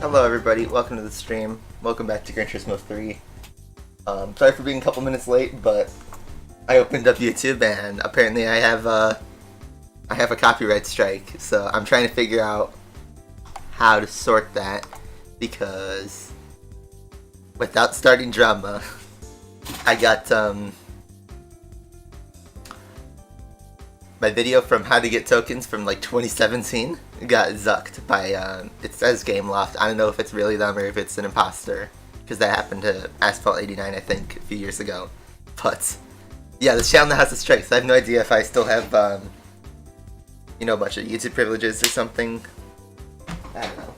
Hello everybody, welcome to the stream. Welcome back to Gran Turismo 3. Sorry for being a couple minutes late, but I opened up YouTube and apparently I have a copyright strike, so I'm trying to figure out how to sort that, because without starting drama, I got my video from how to get tokens from like 2017 got zucked by, it says Gameloft. I don't know if it's really them or if it's an imposter, because that happened to Asphalt89 I think a few years ago. But yeah, this channel now has a strike, so I have no idea if I still have, you know, a bunch of YouTube privileges or something. I don't know.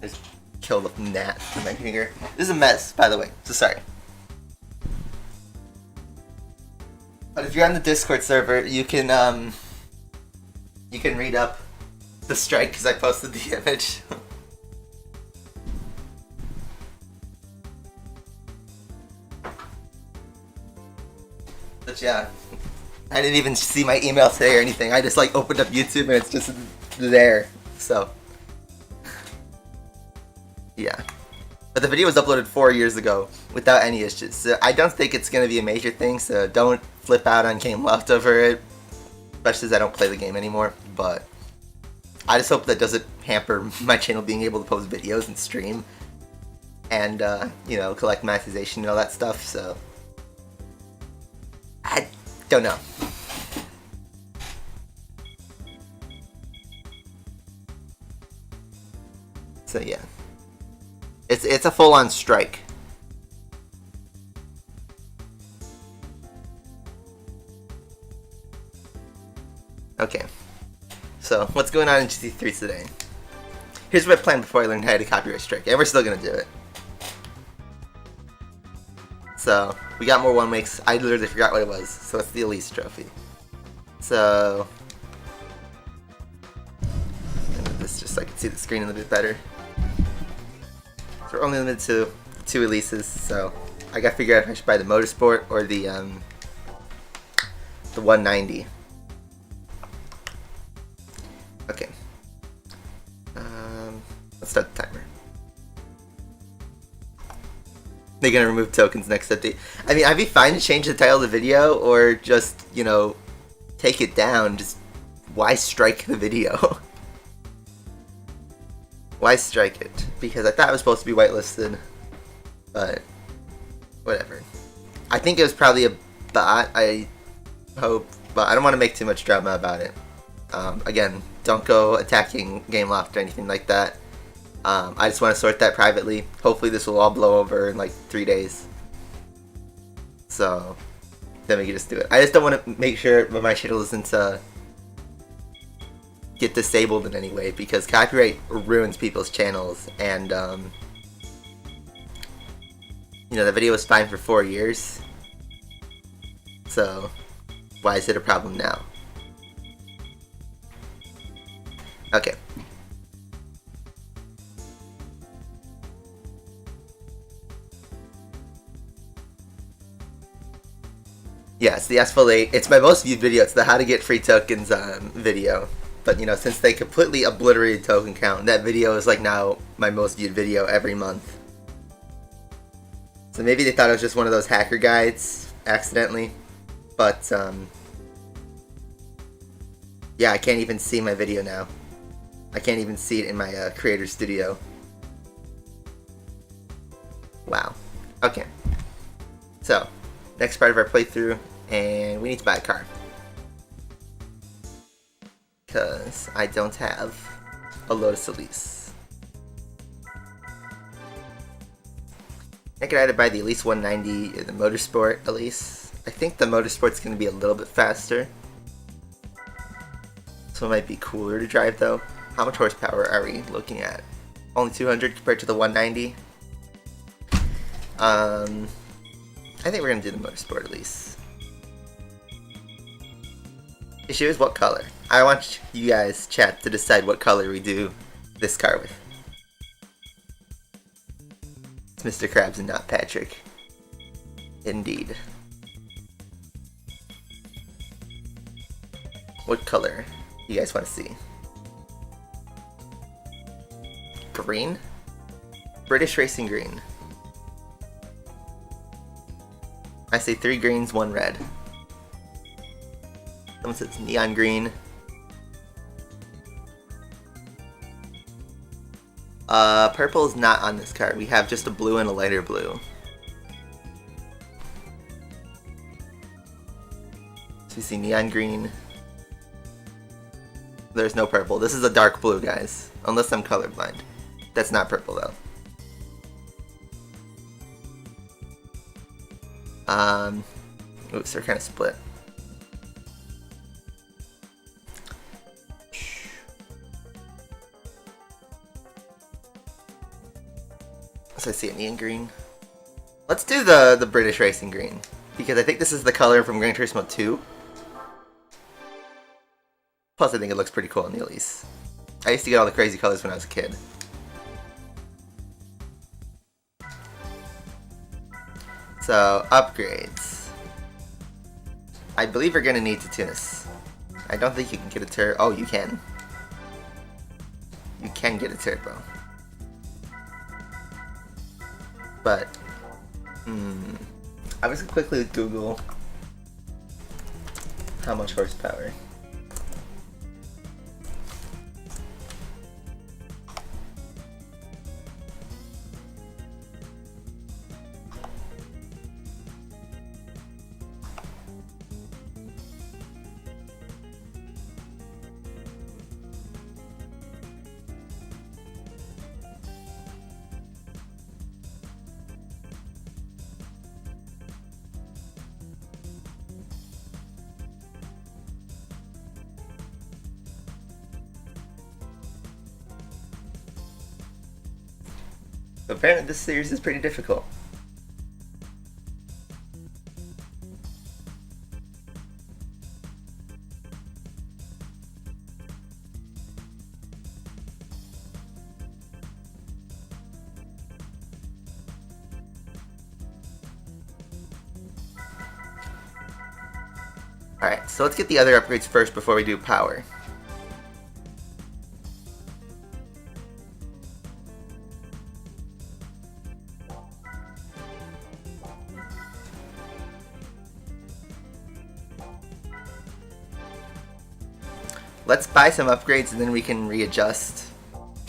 Just killed a gnat with my finger. This is a mess, by the way, so sorry. But if you're on the Discord server, you can read up the strike because I posted the image. But yeah, I didn't even see my email today or anything. I just like opened up YouTube and it's just there. So yeah. But the video was uploaded 4 years ago without any issues, so I don't think it's going to be a major thing, so don't flip out on Gameloft over it, especially as I don't play the game anymore. But I just hope that doesn't hamper my channel being able to post videos and stream and, you know, collect monetization and all that stuff, so I don't know. So yeah, it's a full-on strike. Okay, so what's going on in GT3 today? Here's what I planned before I learned how to copyright strike, and we're still gonna do it. So we got more one makes. I literally forgot what it was. So it's the Elise trophy. So this just so I can see the screen a little bit better. So we're only limited to 2 Elises. So I gotta figure out if I should buy the Motorsport or the 190. Okay. Let's start the timer. They're gonna remove tokens next update. I mean, I'd be fine to change the title of the video or just, you know, take it down. Just why strike the video? Why strike it? Because I thought it was supposed to be whitelisted, but whatever. I think it was probably a bot. I hope, but I don't want to make too much drama about it. Again, don't go attacking GameLoft or anything like that. I just want to sort that privately. Hopefully this will all blow over in like 3 days. So then we can just do it. I just don't want to make sure my channel isn't get disabled in any way, because copyright ruins people's channels, and you know, the video was fine for 4 years. So why is it a problem now? Okay. Yes, the Asphalt 8. It's my most viewed video. It's the how to get free tokens video. But you know, since they completely obliterated token count, that video is like now my most viewed video every month. So maybe they thought it was just one of those hacker guides accidentally. But yeah, I can't even see my video now. I can't even see it in my creator studio. Wow. Okay. So next part of our playthrough, and we need to buy a car. Because I don't have a Lotus Elise. I could either buy the Elise 190 or the Motorsport Elise. I think the Motorsport's going to be a little bit faster. So it might be cooler to drive though. How much horsepower are we looking at? Only 200 compared to the 190? I think we're gonna do the Motorsport at least. Issue is what color. I want you guys, chat, to decide what color we do this car with. It's Mr. Krabs and not Patrick. Indeed. What color do you guys want to see? Green? British Racing Green. I say 3 greens, 1 red. Someone says neon green. Purple is not on this card. We have just a blue and a lighter blue. So we see neon green. There's no purple. This is a dark blue, guys. Unless I'm colorblind. That's not purple, though. Oops, they're kind of split. So I see a neon green. Let's do the British Racing Green, because I think this is the color from Gran Turismo 2. Plus, I think it looks pretty cool on the Elise. I used to get all the crazy colors when I was a kid. So, upgrades. I believe we're gonna need to tune this. I don't think you can get a turbo. Oh, you can. You can get a turbo. But, I was gonna quickly Google how much horsepower. Apparently this series is pretty difficult. Alright, so let's get the other upgrades first before we do power. Let's buy some upgrades and then we can readjust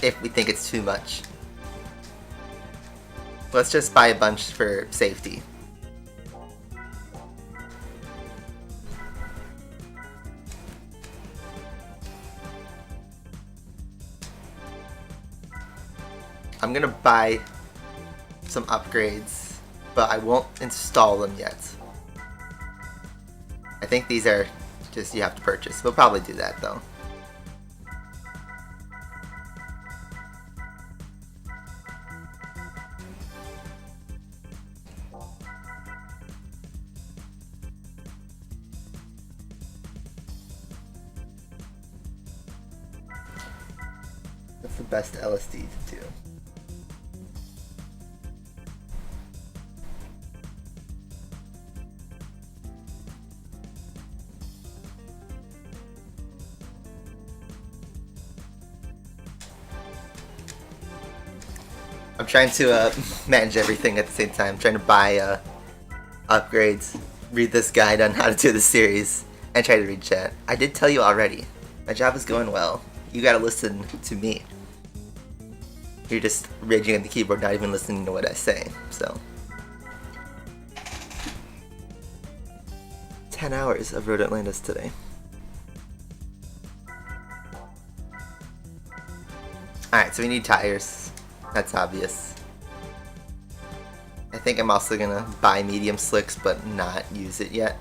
if we think it's too much. Let's just buy a bunch for safety. I'm gonna buy some upgrades, but I won't install them yet. I think these are just you have to purchase. We'll probably do that though. What's the best LSD to do? I'm trying to manage everything at the same time. I'm trying to buy upgrades, read this guide on how to do the series, and try to read chat. I did tell you already. My job is going well. You gotta listen to me. You're just raging at the keyboard, not even listening to what I say, so. 10 hours of Road Atlantis today. Alright, so we need tires. That's obvious. I think I'm also gonna buy medium slicks, but not use it yet.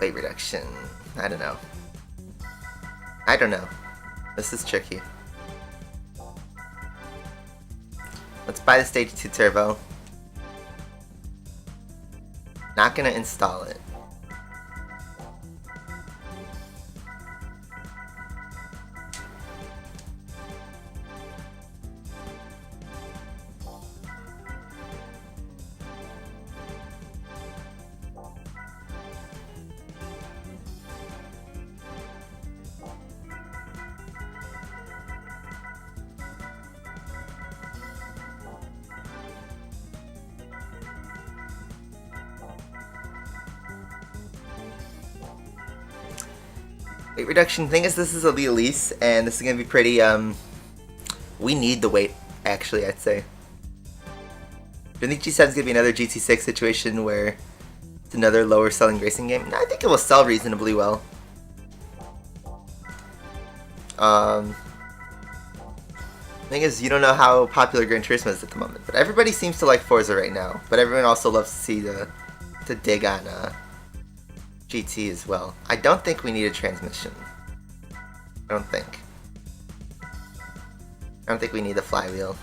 Weight reduction. I don't know. I don't know. This is tricky. Let's buy the Stage 2 Turbo. Not gonna install it. Weight reduction thing is this is a lease and this is gonna be pretty we need the weight actually, I'd say. Do you think G7 is gonna be another GT6 situation where it's another lower selling racing game? No, I think it will sell reasonably well. Thing is, you don't know how popular Gran Turismo is at the moment, but everybody seems to like Forza right now. But everyone also loves to see to dig on GT as well. I don't think we need a transmission. I don't think we need the flywheel.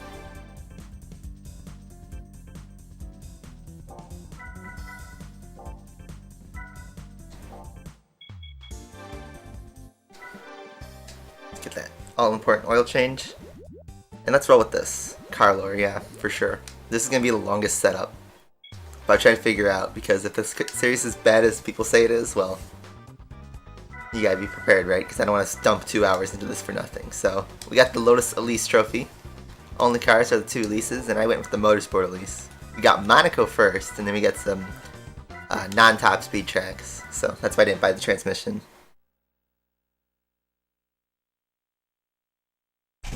Let's get that all-important oil change. And let's roll with this. Car lore, yeah, for sure. This is gonna be the longest setup. But I'm trying to figure out, because if this series is as bad as people say it is, well, you gotta be prepared, right? Because I don't want to dump 2 hours into this for nothing. So, we got the Lotus Elise trophy. Only cars are the 2 Elises, and I went with the Motorsport Elise. We got Monaco first, and then we got some non-top speed tracks. So, that's why I didn't buy the transmission.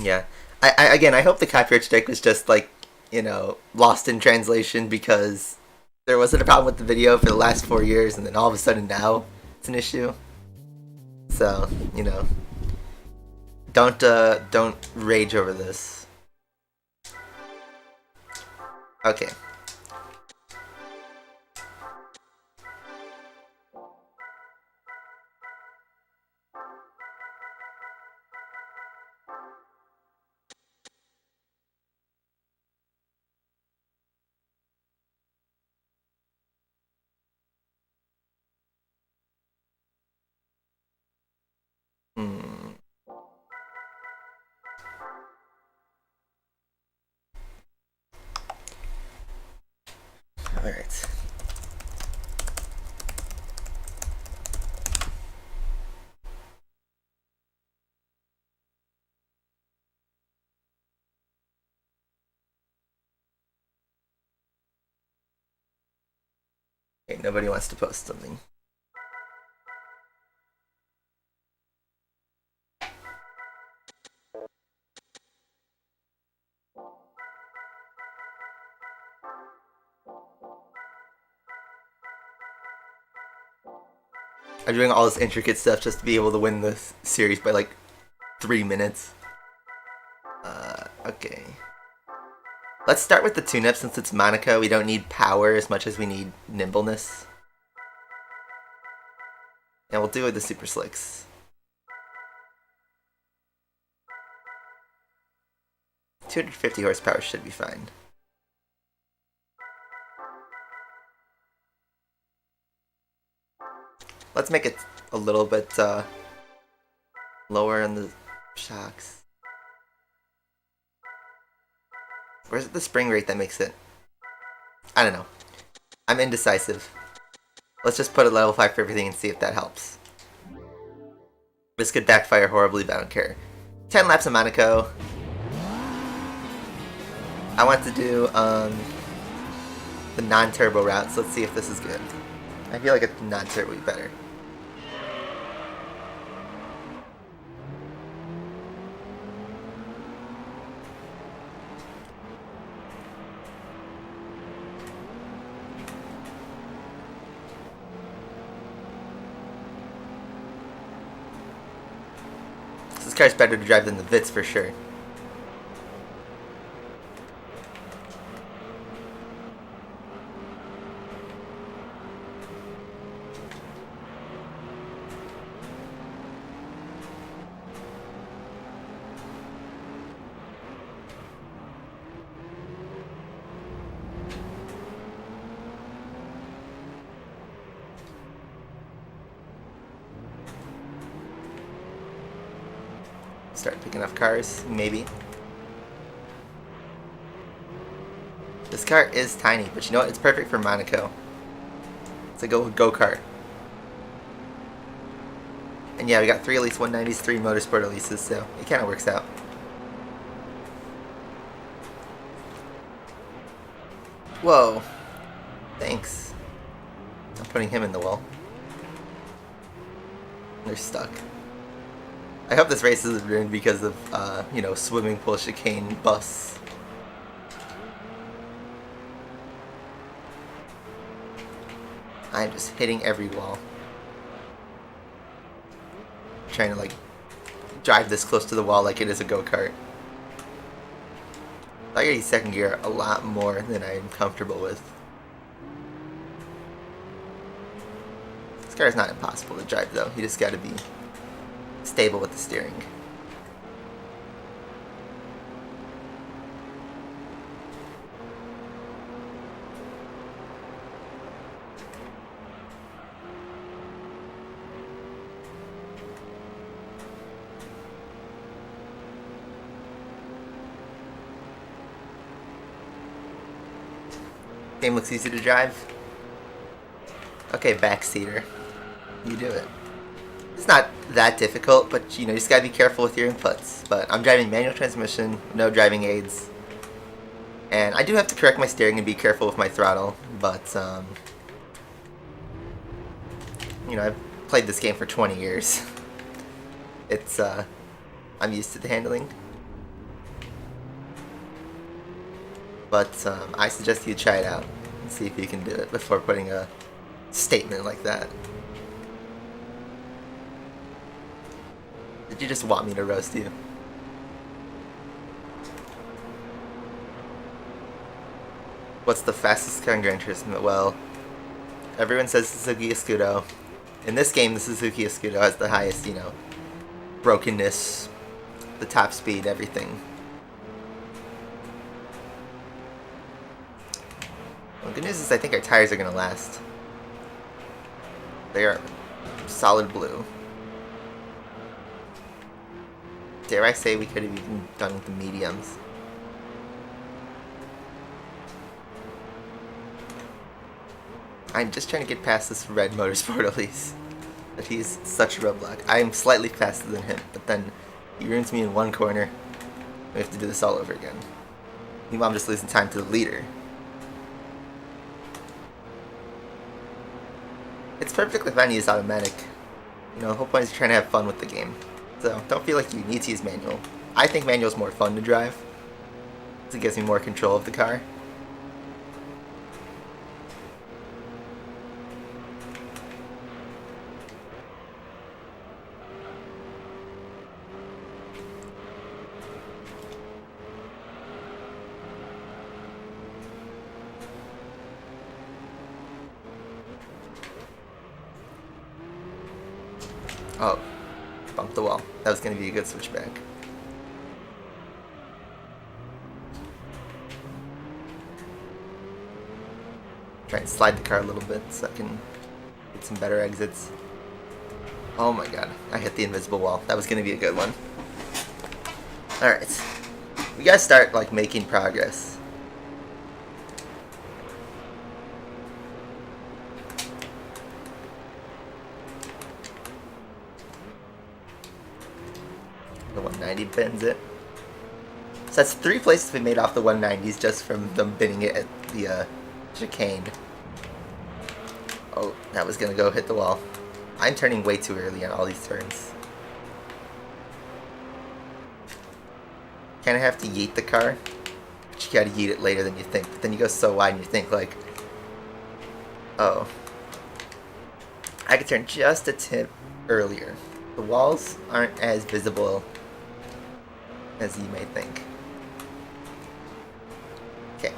Yeah. Again, I hope the copyright strike was just like, you know, lost in translation because there wasn't a problem with the video for the last 4 years and then all of a sudden now it's an issue. So, you know, don't rage over this. Okay. Hmm. Alright. Okay, nobody wants to post something. I'm doing all this intricate stuff just to be able to win this series by like 3 minutes. Okay. Let's start with the tune-up since it's Monaco. We don't need power as much as we need nimbleness. And we'll do it with the super slicks. 250 horsepower should be fine. Let's make it a little bit lower on the shocks. Where's the spring rate that makes it? I don't know. I'm indecisive. Let's just put a level 5 for everything and see if that helps. This could backfire horribly, but I don't care. 10 laps of Monaco. I want to do the non-turbo route, so let's see if this is good. I feel like a non-turbo would be better. This car's better to drive than the Vitz for sure. Start picking up cars, maybe. This car is tiny, but you know what? It's perfect for Monaco. It's a go-kart. And yeah, we got 3 Elise 190s, 3 Motorsport Elises, so it kind of works out. Whoa. Thanks. I'm putting him in the wall. They're stuck. I hope this race isn't ruined because of, you know, swimming pool chicane bus. I'm just hitting every wall. Trying to, like, drive this close to the wall like it is a go-kart. I gotta use second gear a lot more than I'm comfortable with. This car is not impossible to drive, though. You just gotta be stable with the steering. Game looks easy to drive. Okay, backseater. You do it. It's not that difficult, but you know, you just gotta be careful with your inputs. But I'm driving manual transmission, no driving aids. And I do have to correct my steering and be careful with my throttle, but you know, I've played this game for 20 years. It's I'm used to the handling. But I suggest you try it out and see if you can do it before putting a statement like that. Did you just want me to roast you? What's the fastest car in Gran Turismo? Well, everyone says Suzuki Escudo. In this game, the Suzuki Escudo has the highest, you know, brokenness, the top speed, everything. Well, good news is I think our tires are going to last. They are solid blue. Dare I say we could have even done with the mediums. I'm just trying to get past this red motorsport at least. But he's such a roadblock. I'm slightly faster than him, but then he ruins me in one corner. We have to do this all over again. Meanwhile, I'm just losing time to the leader. It's perfectly fine to use automatic. You know, the whole point is you're trying to have fun with the game. So don't feel like you need to use manual. I think manual is more fun to drive, because it gives me more control of the car. Oh, bumped the wall. That was going to be a good switchback. Try and slide the car a little bit so I can get some better exits. Oh my god, I hit the invisible wall. That was going to be a good one. Alright. We gotta start, like, making progress. The 190 bends it. So that's 3 places we made off the 190s just from them binning it at the chicane. Oh, that was gonna go hit the wall. I'm turning way too early on all these turns. Kinda have to yeet the car. But you gotta yeet it later than you think. But then you go so wide and you think like, oh, I could turn just a tip earlier. The walls aren't as visible as you may think. Okay.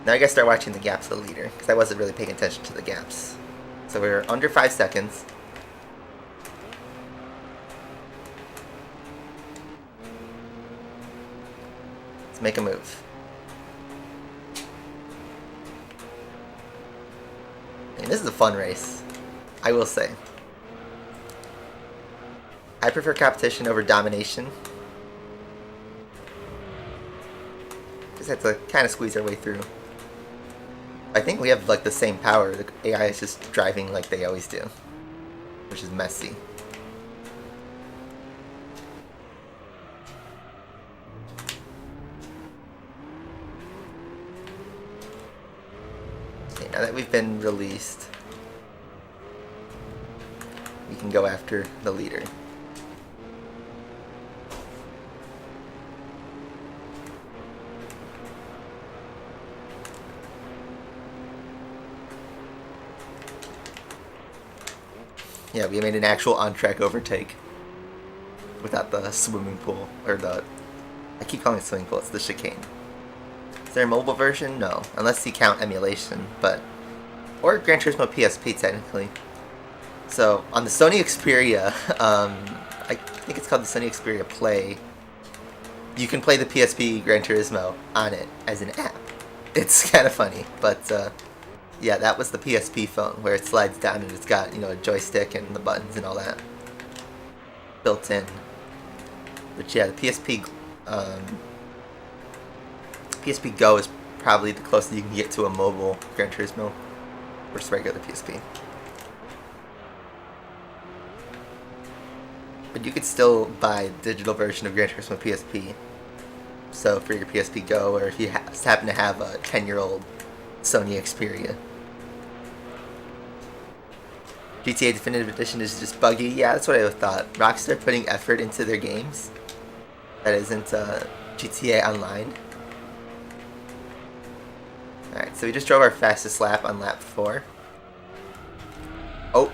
Now I gotta start watching the gaps of the leader, because I wasn't really paying attention to the gaps. So we're under 5 seconds. Let's make a move. And this is a fun race, I will say. I prefer competition over domination. Just have to kind of squeeze our way through. I think we have like the same power. The AI is just driving like they always do, which is messy. Okay, now that we've been released, we can go after the leader. Yeah, we made an actual on-track overtake without the swimming pool, or the... I keep calling it swimming pool, it's the chicane. Is there a mobile version? No, unless you count emulation, but... Or Gran Turismo PSP, technically. So, on the Sony Xperia, I think it's called the Sony Xperia Play, you can play the PSP Gran Turismo on it as an app. It's kind of funny, but... yeah, that was the PSP phone, where it slides down and it's got, you know, a joystick and the buttons and all that built in. But yeah, the PSP Go is probably the closest you can get to a mobile Gran Turismo versus regular PSP. But you could still buy a digital version of Gran Turismo PSP. So for your PSP Go, or if you happen to have a 10-year-old Sony Xperia. GTA Definitive Edition is just buggy. Yeah, that's what I thought. Rockstar putting effort into their games that isn't GTA Online. Alright, so we just drove our fastest lap on lap 4. Oh.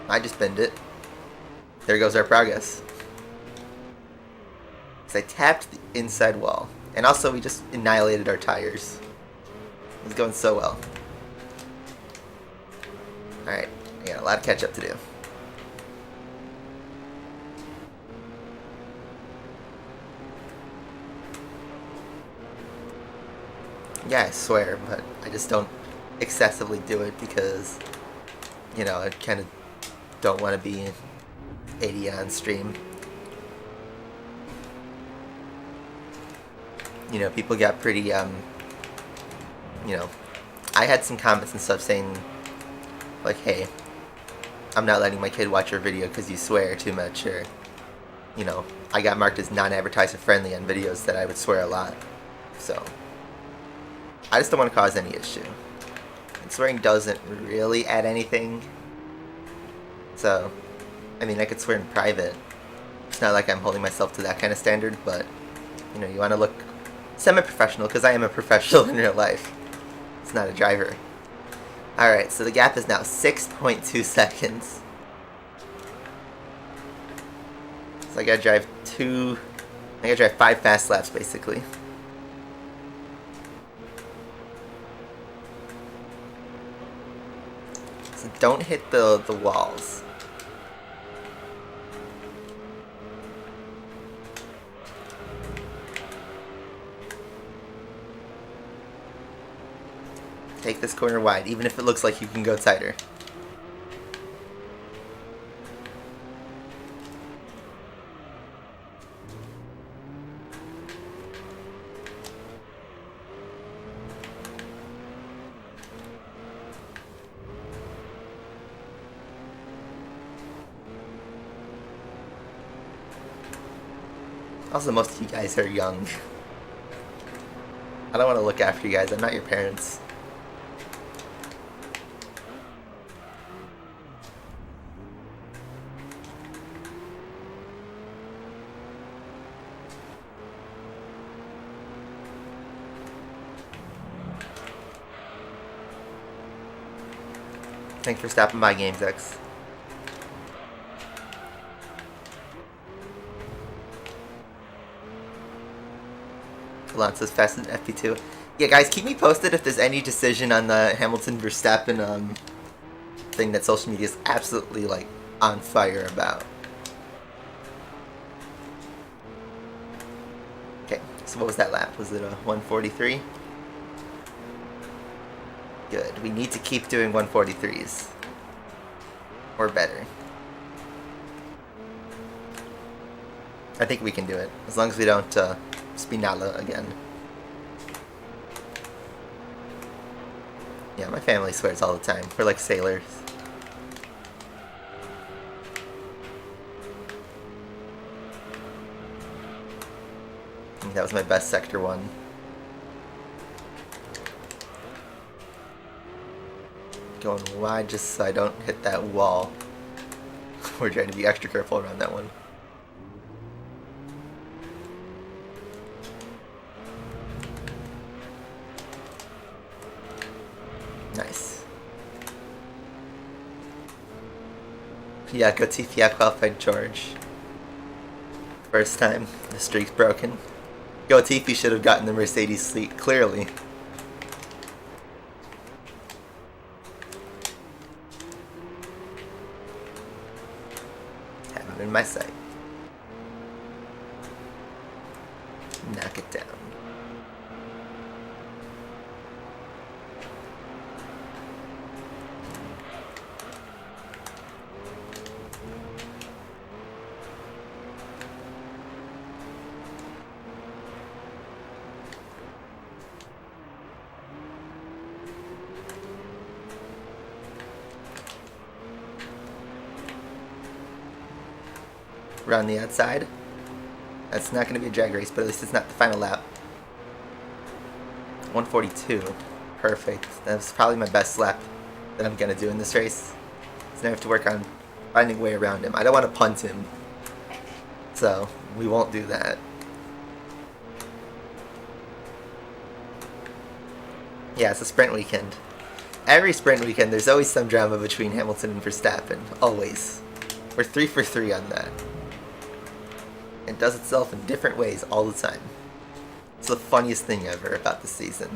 I just binned it. There goes our progress. I tapped the inside wall. And also we just annihilated our tires. It was going so well. Alright, I got a lot of catch up to do. Yeah, I swear, but I just don't excessively do it because you know, I kind of don't want to be 80 on stream. You know, people got pretty, you know, I had some comments and stuff saying, like, hey, I'm not letting my kid watch your video because you swear too much, or, you know, I got marked as non-advertiser friendly on videos that I would swear a lot. So, I just don't want to cause any issue. And swearing doesn't really add anything. So, I mean, I could swear in private. It's not like I'm holding myself to that kind of standard, but, you know, you want to look semi-professional, because I am a professional in real life. It's not a driver. Alright, so the gap is now 6.2 seconds. So I gotta drive 5 fast laps, basically. So don't hit the walls. Take this corner wide, even if it looks like you can go tighter. Also, most of you guys are young. I don't want to look after you guys. I'm not your parents. Thanks for stopping by, GamesX. Alonso's fast in FP2. Yeah, guys, keep me posted if there's any decision on the Hamilton Verstappen thing that social media is absolutely like on fire about. Okay, so what was that lap? Was it a 143? Good. We need to keep doing 143s. Or better. I think we can do it. As long as we don't Spinalla again. Yeah, my family swears all the time. We're like sailors. I think that was my best sector 1. Going wide just so I don't hit that wall. We're trying to be extra careful around that one. Nice. Yeah, Gotifi qualified George. First time the streak's broken. Gotifi should have gotten the Mercedes seat, clearly. In my sight. Knock it down. Around the outside. That's not going to be a drag race, but at least it's not the final lap. 142. Perfect. That's probably my best lap that I'm going to do in this race. So now I have to work on finding a way around him. I don't want to punt him. So, we won't do that. Yeah, it's a sprint weekend. Every sprint weekend, there's always some drama between Hamilton and Verstappen. Always. We're 3 for 3 on that. It does itself in different ways all the time. It's the funniest thing ever about this season.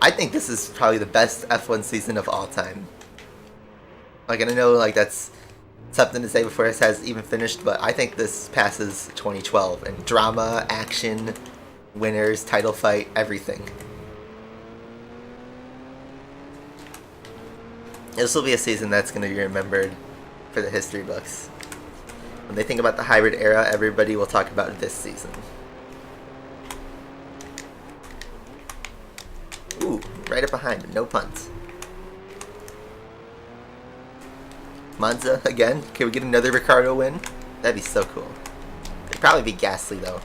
I think this is probably the best F1 season of all time. Like, and I know like that's something to say before this has even finished, but I think this passes 2012 in drama, action, winners, title fight, everything. This will be a season that's going to be remembered for the history books. When they think about the hybrid era, everybody will talk about this season. Ooh, right up behind, no punts. Monza again. Can we get another Ricardo win? That'd be so cool. It'd probably be Gasly though.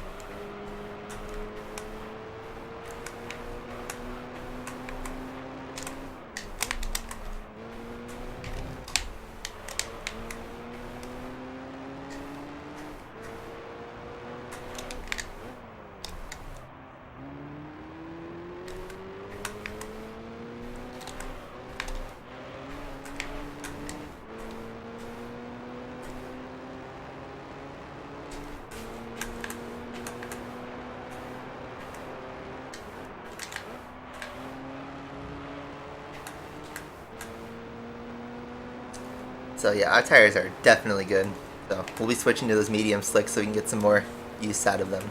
So yeah, our tires are definitely good. So we'll be switching to those medium slicks so we can get some more use out of them.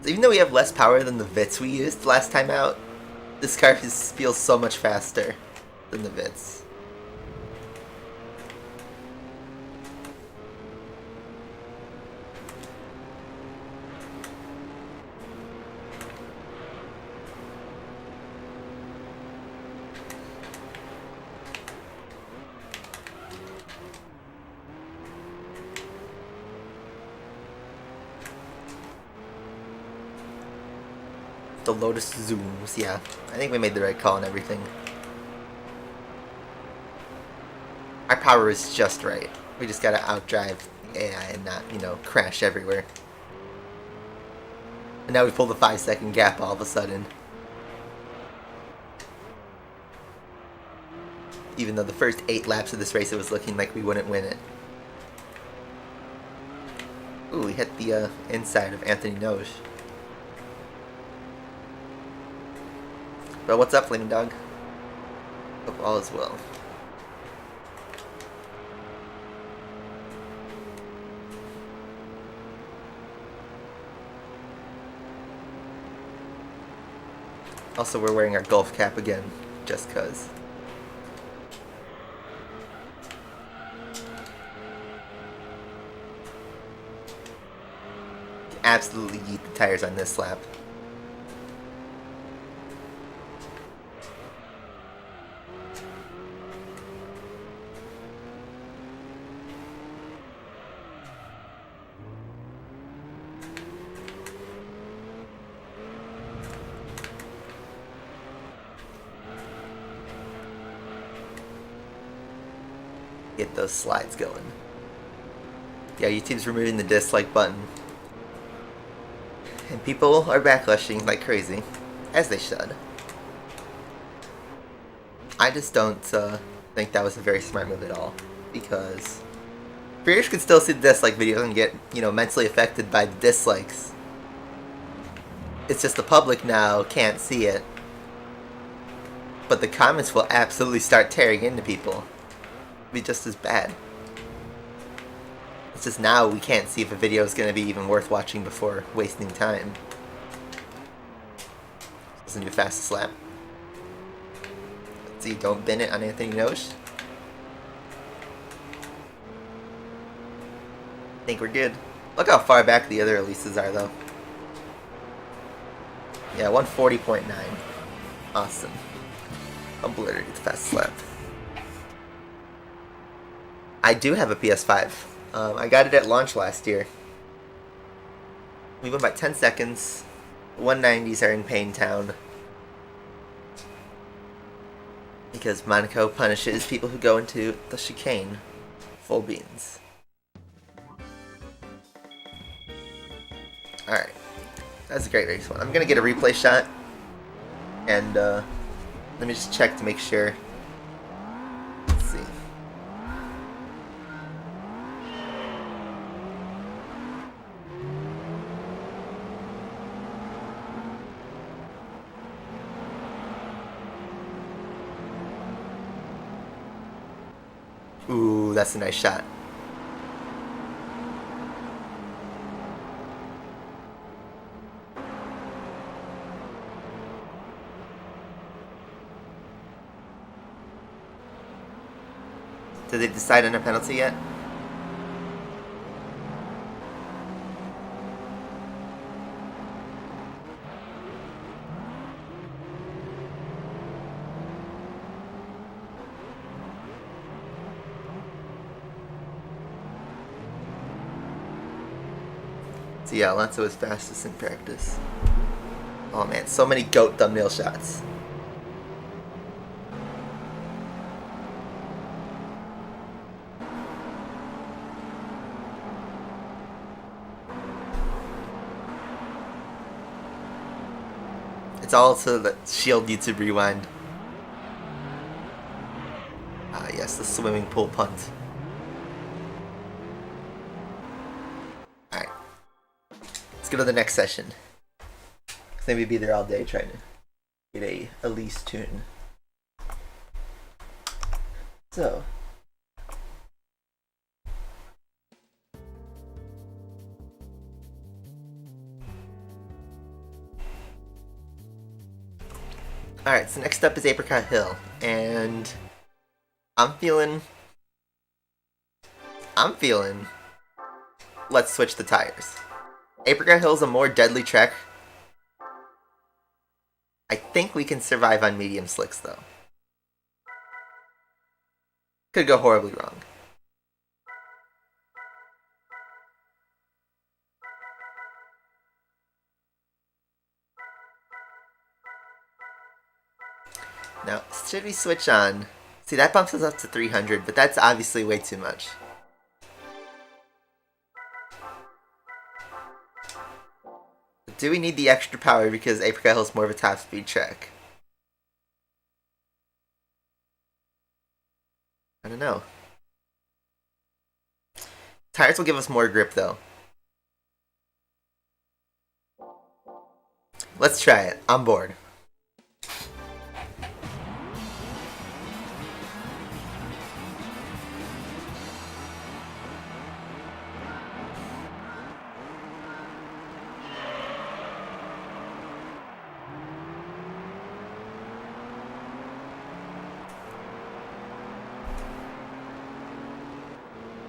Even though we have less power than the Vits we used last time out, this car feels so much faster than the Vits. The Lotus zooms, yeah. I think we made the right call and everything. Our power is just right. We just gotta outdrive the AI and not, you know, crash everywhere. And now we pull the 5-second gap all of a sudden. Even though the first 8 laps of this race it was looking like we wouldn't win it. Ooh, we hit the inside of Anthony Noge. But what's up, Flaming Dog? Hope all is well. Also, we're wearing our golf cap again, just cuz. Absolutely yeet the tires on this lap. Get those slides going. Yeah, YouTube's removing the dislike button. And people are backlashing like crazy. As they should. I just don't think that was a very smart move at all. Because creators can still see the dislike videos and get, you know, mentally affected by the dislikes. It's just the public now can't see it. But the comments will absolutely start tearing into people. Be just as bad. It's just now we can't see if a video is going to be even worth watching before wasting time. This is a new fastest lap. Let's see, don't bin it on Anthony Noge. I think we're good. Look how far back the other releases are though. Yeah, 140.9. Awesome. Obliterate the fastest lap. I do have a PS5. I got it at launch last year. We went by 10 seconds. 190s are in Pain Town. Because Monaco punishes people who go into the chicane. Full beans. Alright. That's a great race one. I'm going to get a replay shot. And let me just check to make sure. Let's see. Ooh, that's a nice shot. Did they decide on a penalty yet? So yeah, Alonso was fastest in practice. Oh man, so many GOAT thumbnail shots. It's all to the Shield YouTube Rewind. Ah yes, the swimming pool punt. Alright. Let's go to the next session. Cause maybe be there all day trying to get a Elise tune. So alright, so next up is Apricot Hill, and I'm feeling let's switch the tires. Apricot Hill is a more deadly track. I think we can survive on medium slicks though. Could go horribly wrong. Now, should we switch on? See, that bumps us up to 300, but that's obviously way too much. Do we need the extra power because Apricot Hill is more of a top speed track? I don't know. Tires will give us more grip though. Let's try it. I'm bored.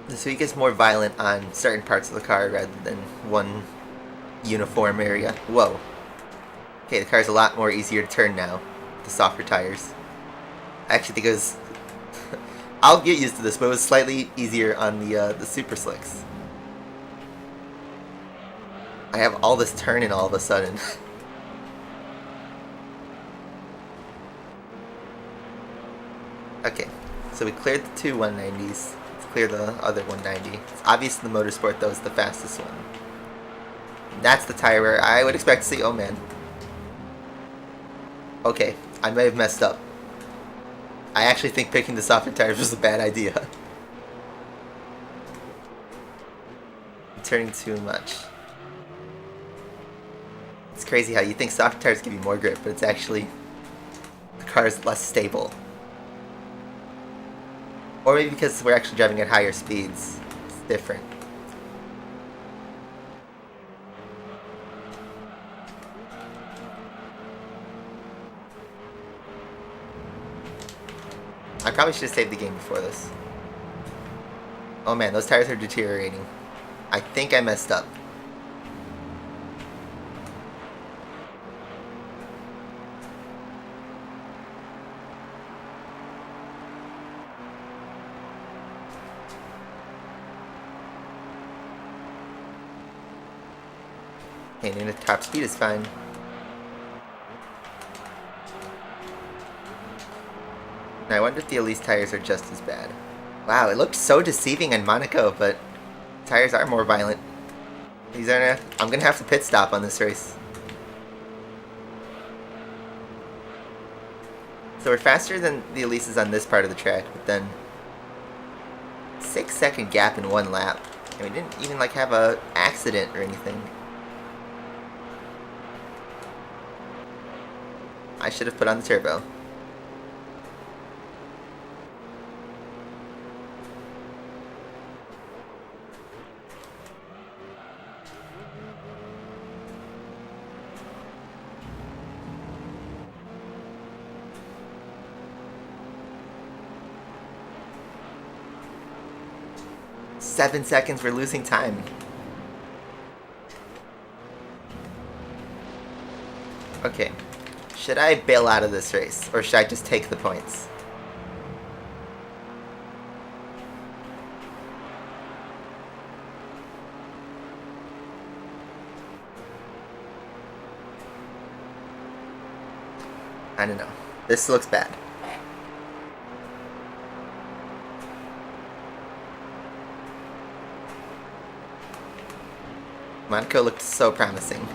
So he gets more violent on certain parts of the car rather than one uniform area. Whoa. Okay, the car's a lot more easier to turn now with the softer tires. I actually think it was... I'll get used to this, but it was slightly easier on the super slicks. I have all this turning all of a sudden. Okay, so we cleared the two 190s. Clear the other 190. It's obvious the Motorsport though is the fastest one. That's the tire where I would expect to see. Oh man. Okay, I may have messed up. I actually think picking the softer tires was a bad idea. I'm turning too much. It's crazy how you think softer tires give you more grip, but it's actually the car is less stable. Or maybe because we're actually driving at higher speeds. It's different. I probably should have saved the game before this. Oh man, those tires are deteriorating. I think I messed up. Okay, and the top speed is fine. Now I wonder if the Elise tires are just as bad. Wow, it looked so deceiving in Monaco, but tires are more violent. These are. I'm gonna have to pit stop on this race. So we're faster than the Elises on this part of the track, but then 6-second gap in one lap, and we didn't even like have a accident or anything. I should have put on the turbo. 7 seconds, we're losing time. Okay, should I bail out of this race, or should I just take the points? I don't know. This looks bad. Monaco looked so promising.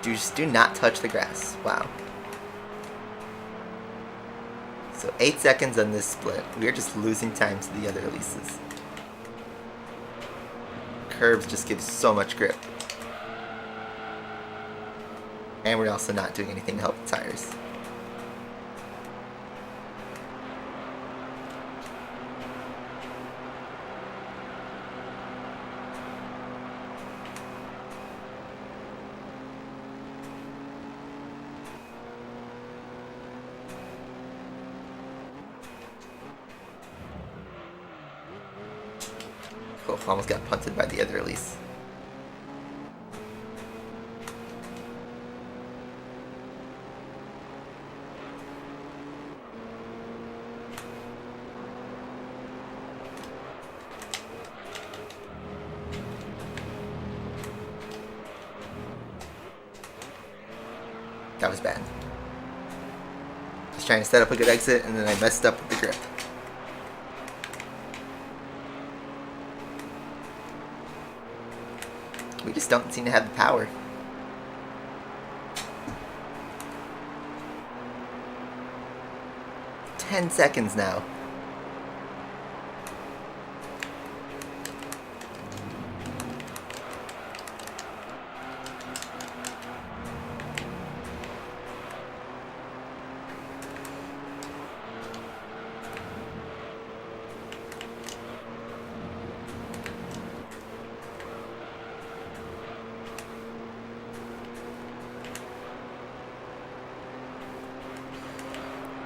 Just do not touch the grass. Wow. So 8 seconds on this split. We are just losing time to the other releases. Curbs just give so much grip. And we're also not doing anything to help the tires. Oh, almost got punted by the other release. That was bad. I was trying to set up a good exit and then I messed up with the grip. We just don't seem to have the power. "10 seconds now.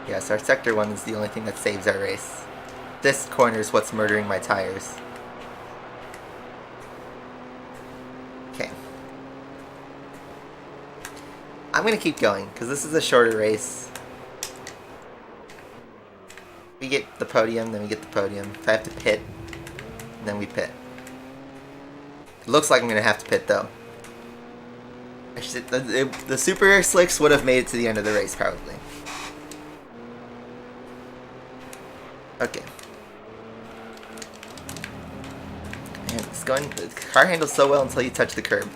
Yes, our sector 1 is the only thing that saves our race. This corner is what's murdering my tires. Okay. I'm gonna keep going, because this is a shorter race. We get the podium, then we get the podium. If I have to pit, then we pit. It looks like I'm gonna have to pit, though. The super slicks would have made it to the end of the race, probably. Okay. Man, the car handles so well until you touch the curb.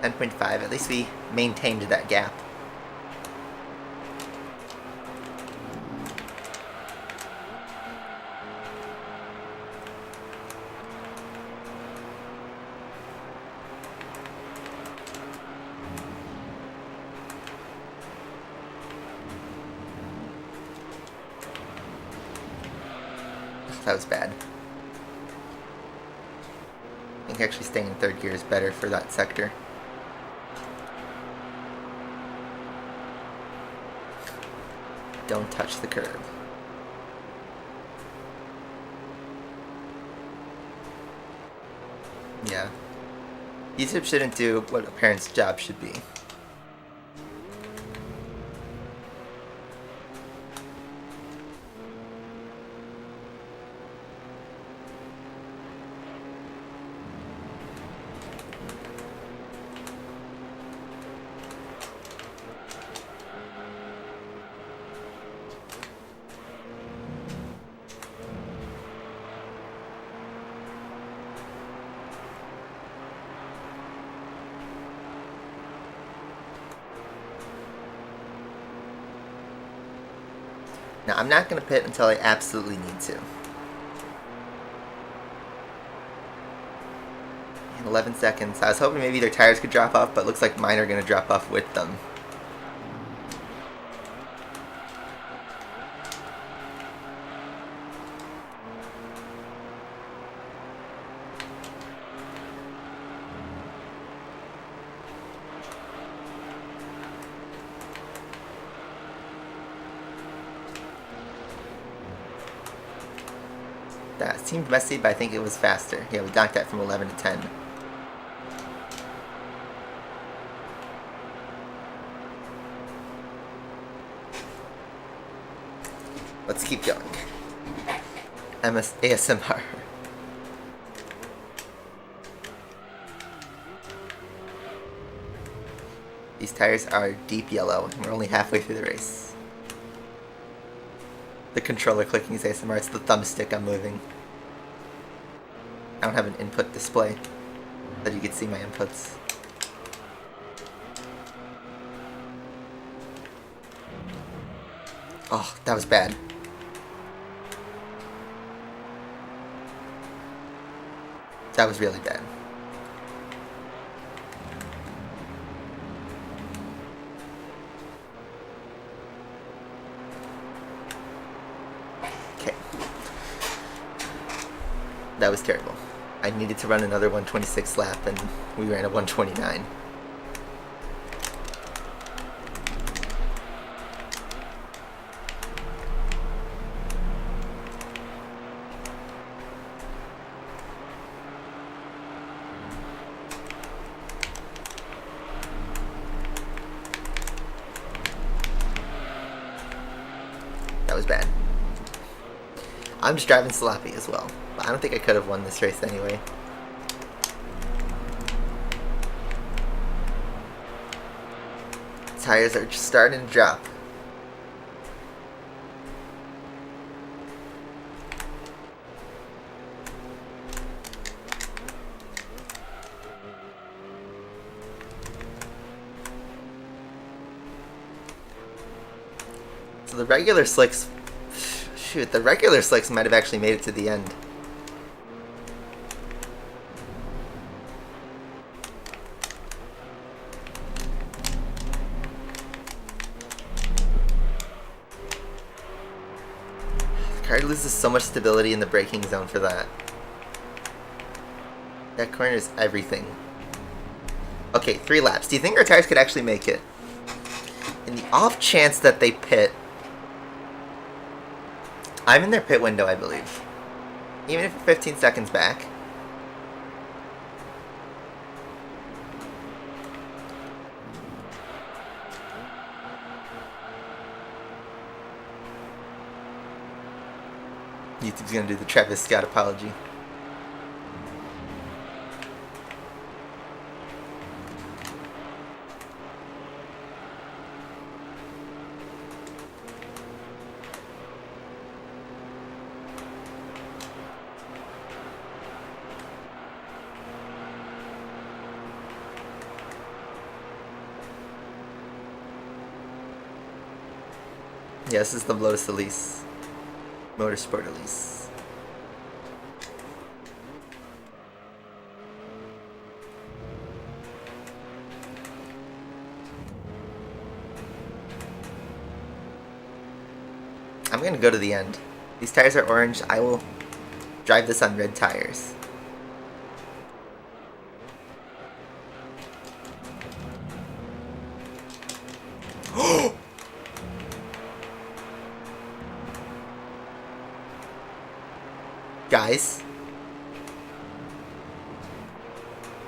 .5, at least we maintained that gap. That was bad. I think actually staying in third gear is better for that sector. Don't touch the curb. Yeah. YouTube shouldn't do what a parent's job should be. Now, I'm not going to pit until I absolutely need to. In 11 seconds. I was hoping maybe their tires could drop off, but it looks like mine are going to drop off with them. That seemed messy, but I think it was faster. Yeah, we docked that from 11 to 10. Let's keep going. ASMR. These tires are deep yellow, and we're only halfway through the race. The controller clicking is ASMR, it's the thumbstick I'm moving. I don't have an input display that you can see my inputs. Oh, that was bad. That was really bad. Okay. That was terrible. I needed to run another 126 lap and we ran a 129. That was bad. I'm just driving sloppy as well, but I don't think I could have won this race anyway. Tires are just starting to drop. So the regular slicks, shoot, the regular slicks might have actually made it to the end. The car loses so much stability in the braking zone for that. That corner is everything. Okay, 3 laps. Do you think our tires could actually make it? In the off chance that they pit, I'm in their pit window, I believe. Even if we're 15 seconds back. YouTube's gonna do the Travis Scott apology. Yeah, this is the Lotus Elise. Motorsport Elise. I'm gonna go to the end. These tires are orange. I will drive this on red tires. Guys.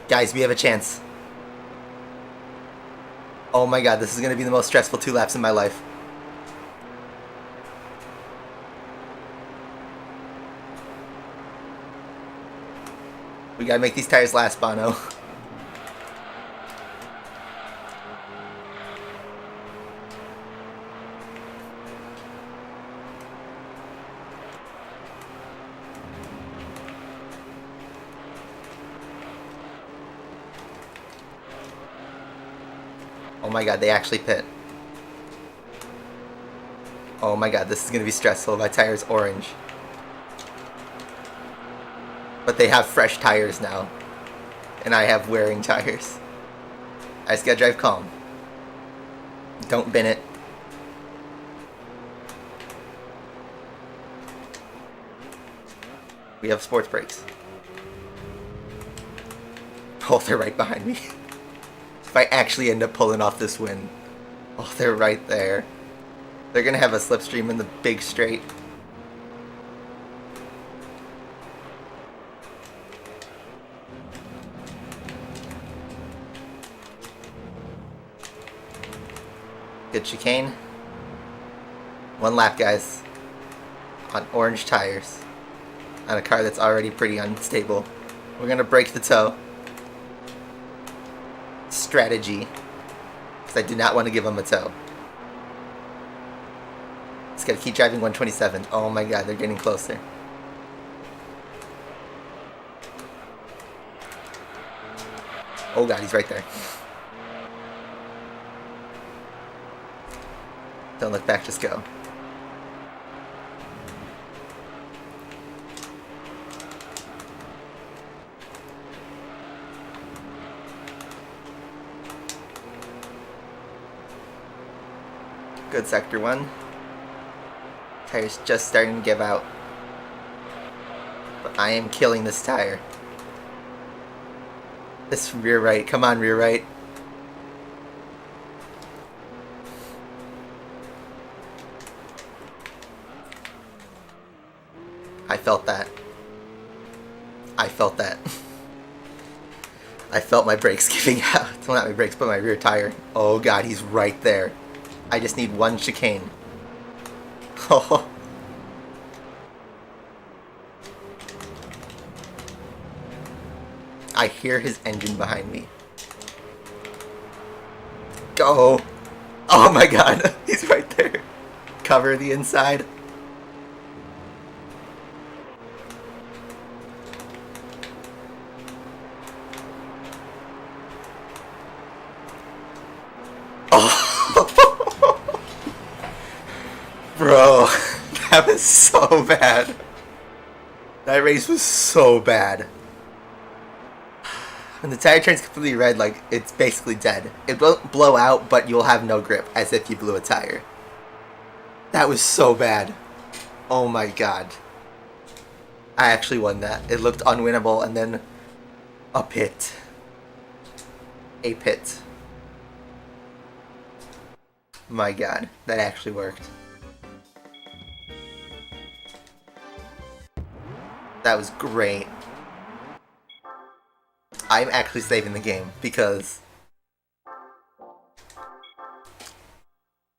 Guys, we have a chance. Oh my god, this is going to be the most stressful 2 laps in my life. We gotta make these tires last, Bono. Oh my god, they actually pit. Oh my god, this is gonna be stressful. My tire's orange. But they have fresh tires now. And I have wearing tires. I just gotta drive calm. Don't bin it. We have sports brakes. Oh, they're right behind me. If I actually end up pulling off this win. Oh, they're right there. They're gonna have a slipstream in the big straight. Good chicane. 1 lap, guys. On orange tires. On a car that's already pretty unstable. We're gonna break the toe. Strategy. Because I do not want to give him a toe. Just gotta keep driving 127. Oh my god, they're getting closer. Oh god, he's right there. Don't look back, just go. Good sector 1. Tire's just starting to give out. But I am killing this tire. This rear right. Come on, rear right. I felt that. I felt that. I felt my brakes giving out. Well, not my brakes, but my rear tire. Oh god, he's right there. I just need 1 chicane. Oh. I hear his engine behind me. Go! Oh my god, he's right there. Cover the inside. Bro, that was so bad. That race was so bad. When the tire turns completely red, like, it's basically dead. It won't blow out, but you'll have no grip, as if you blew a tire. That was so bad. Oh my god. I actually won that. It looked unwinnable, and then a pit. A pit. My god, that actually worked. That was great. I'm actually saving the game because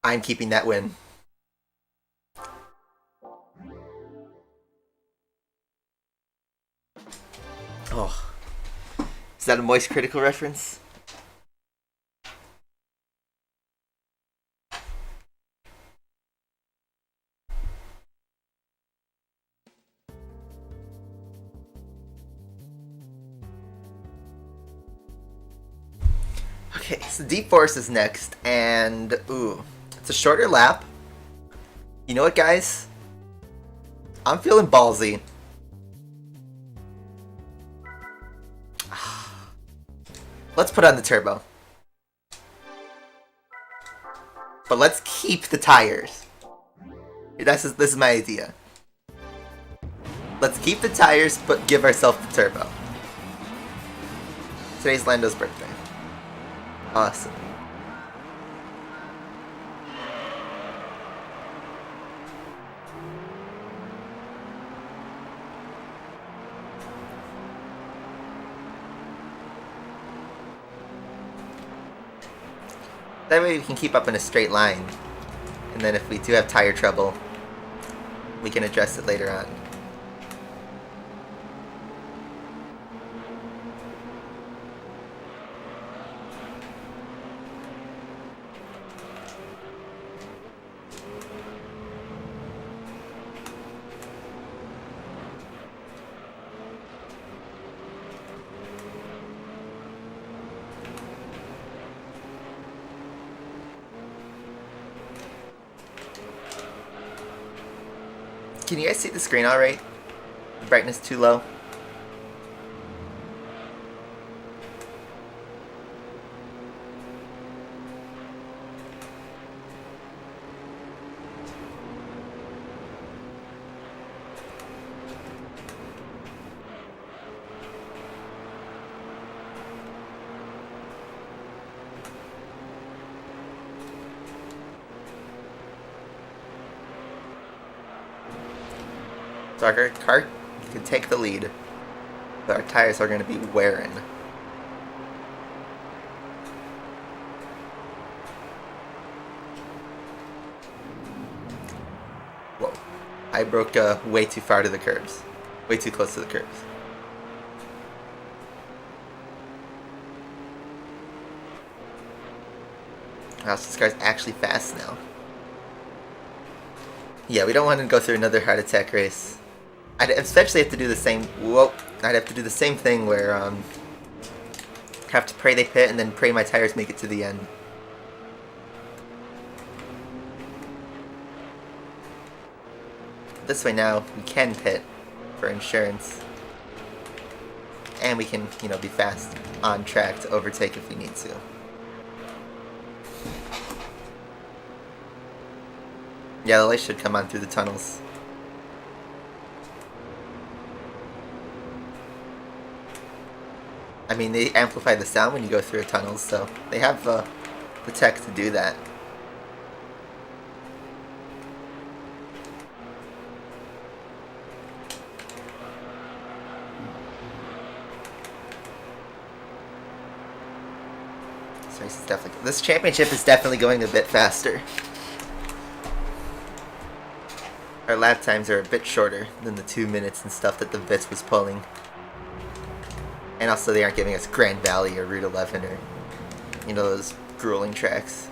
I'm keeping that win. Oh. Is that a Moist Critical reference? Okay, so Deep Forest is next, and ooh, it's a shorter lap. You know what, guys? I'm feeling ballsy. Let's put on the turbo. But let's keep the tires. This is my idea. Let's keep the tires, but give ourselves the turbo. Today's Lando's birthday. Awesome. That way we can keep up in a straight line. And then if we do have tire trouble, we can address it later on. Can you guys see the screen alright? The brightness too low? So our car can take the lead, but our tires are going to be wearing. I broke way too far to the curbs. Way too close to the curbs. Wow, so this car's actually fast now. Yeah, we don't want to go through another heart attack race. I'd especially have to do the same. Whoa! I'd have to do the same thing where have to pray they pit and then pray my tires make it to the end. This way now we can pit for insurance, and we can, you know, be fast on track to overtake if we need to. Yeah, the light should come on through the tunnels. I mean, they amplify the sound when you go through a tunnel, so they have the tech to do that. This championship is definitely going a bit faster. Our lap times are a bit shorter than the 2 minutes and stuff that the Vitz was pulling. And also they aren't giving us Grand Valley or Route 11 or, you know, those grueling tracks.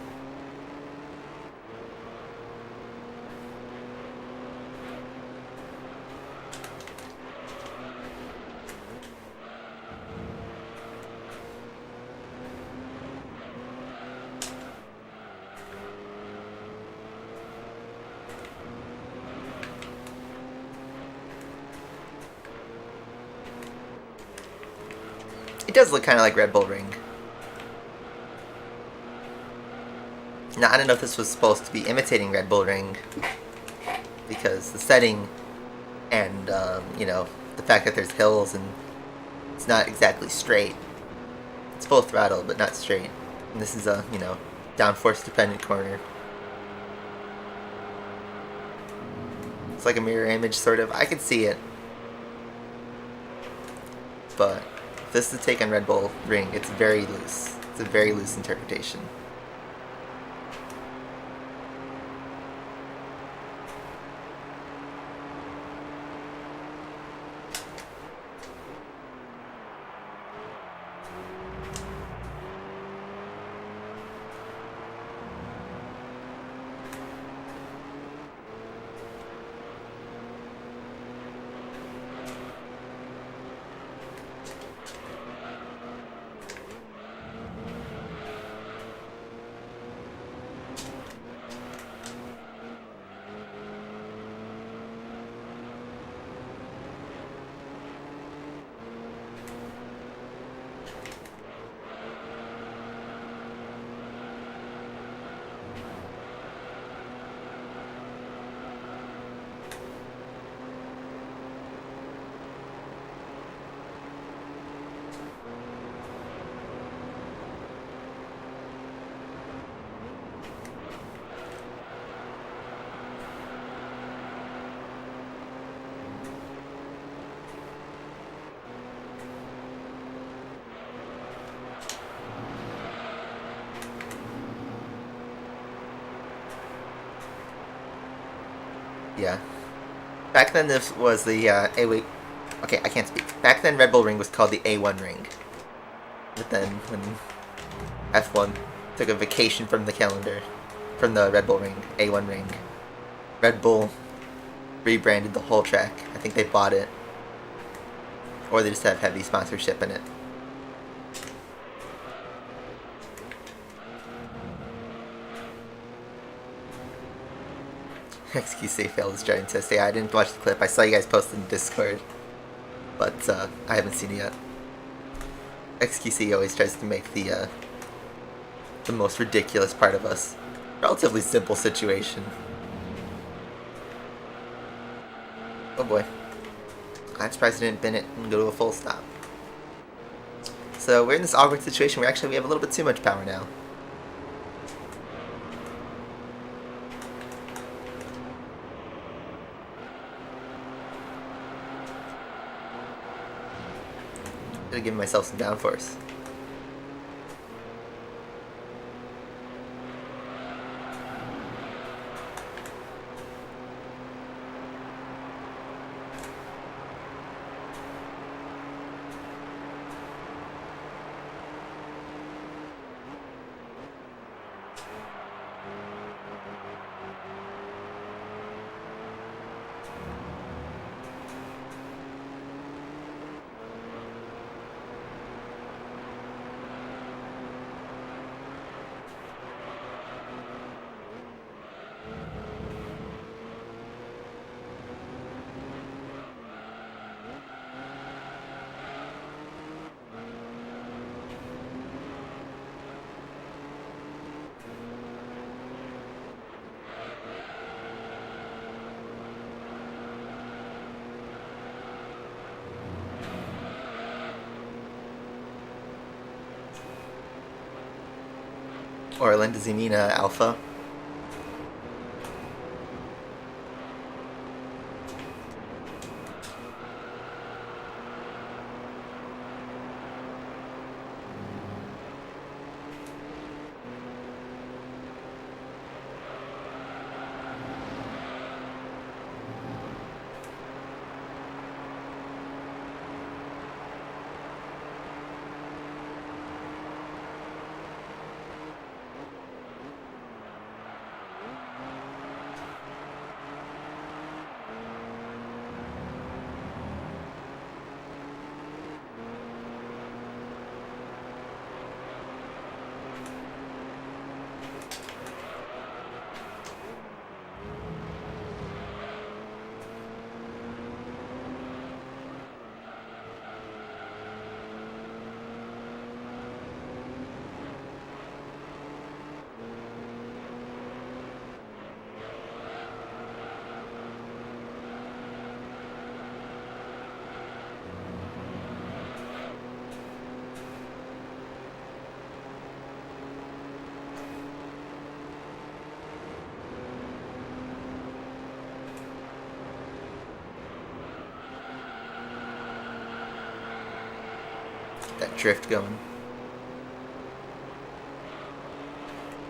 It does look kind of like Red Bull Ring. Now, I don't know if this was supposed to be imitating Red Bull Ring, because the setting and, you know, the fact that there's hills and it's not exactly straight. It's full throttle, but not straight. And this is a, you know, downforce dependent corner. It's like a mirror image, sort of. I can see it. But if this is a take on Red Bull Ring, it's very loose. It's a very loose interpretation. Yeah. Back then this was the, okay, I can't speak. Back then Red Bull Ring was called the A1 Ring. But then when F1 took a vacation from the calendar, from the Red Bull Ring, A1 Ring, Red Bull rebranded the whole track. I think they bought it. Or they just have heavy sponsorship in it. XQC failed his driving test. Yeah, I didn't watch the clip. I saw you guys post in Discord, but I haven't seen it yet. XQC always tries to make the most ridiculous part of us. Relatively simple situation. Oh boy. I'm surprised I didn't bin it and go to a full stop. So we're in this awkward situation where actually we have a little bit too much power now. Gotta give myself some downforce. Orland, does he mean Alpha? That drift going.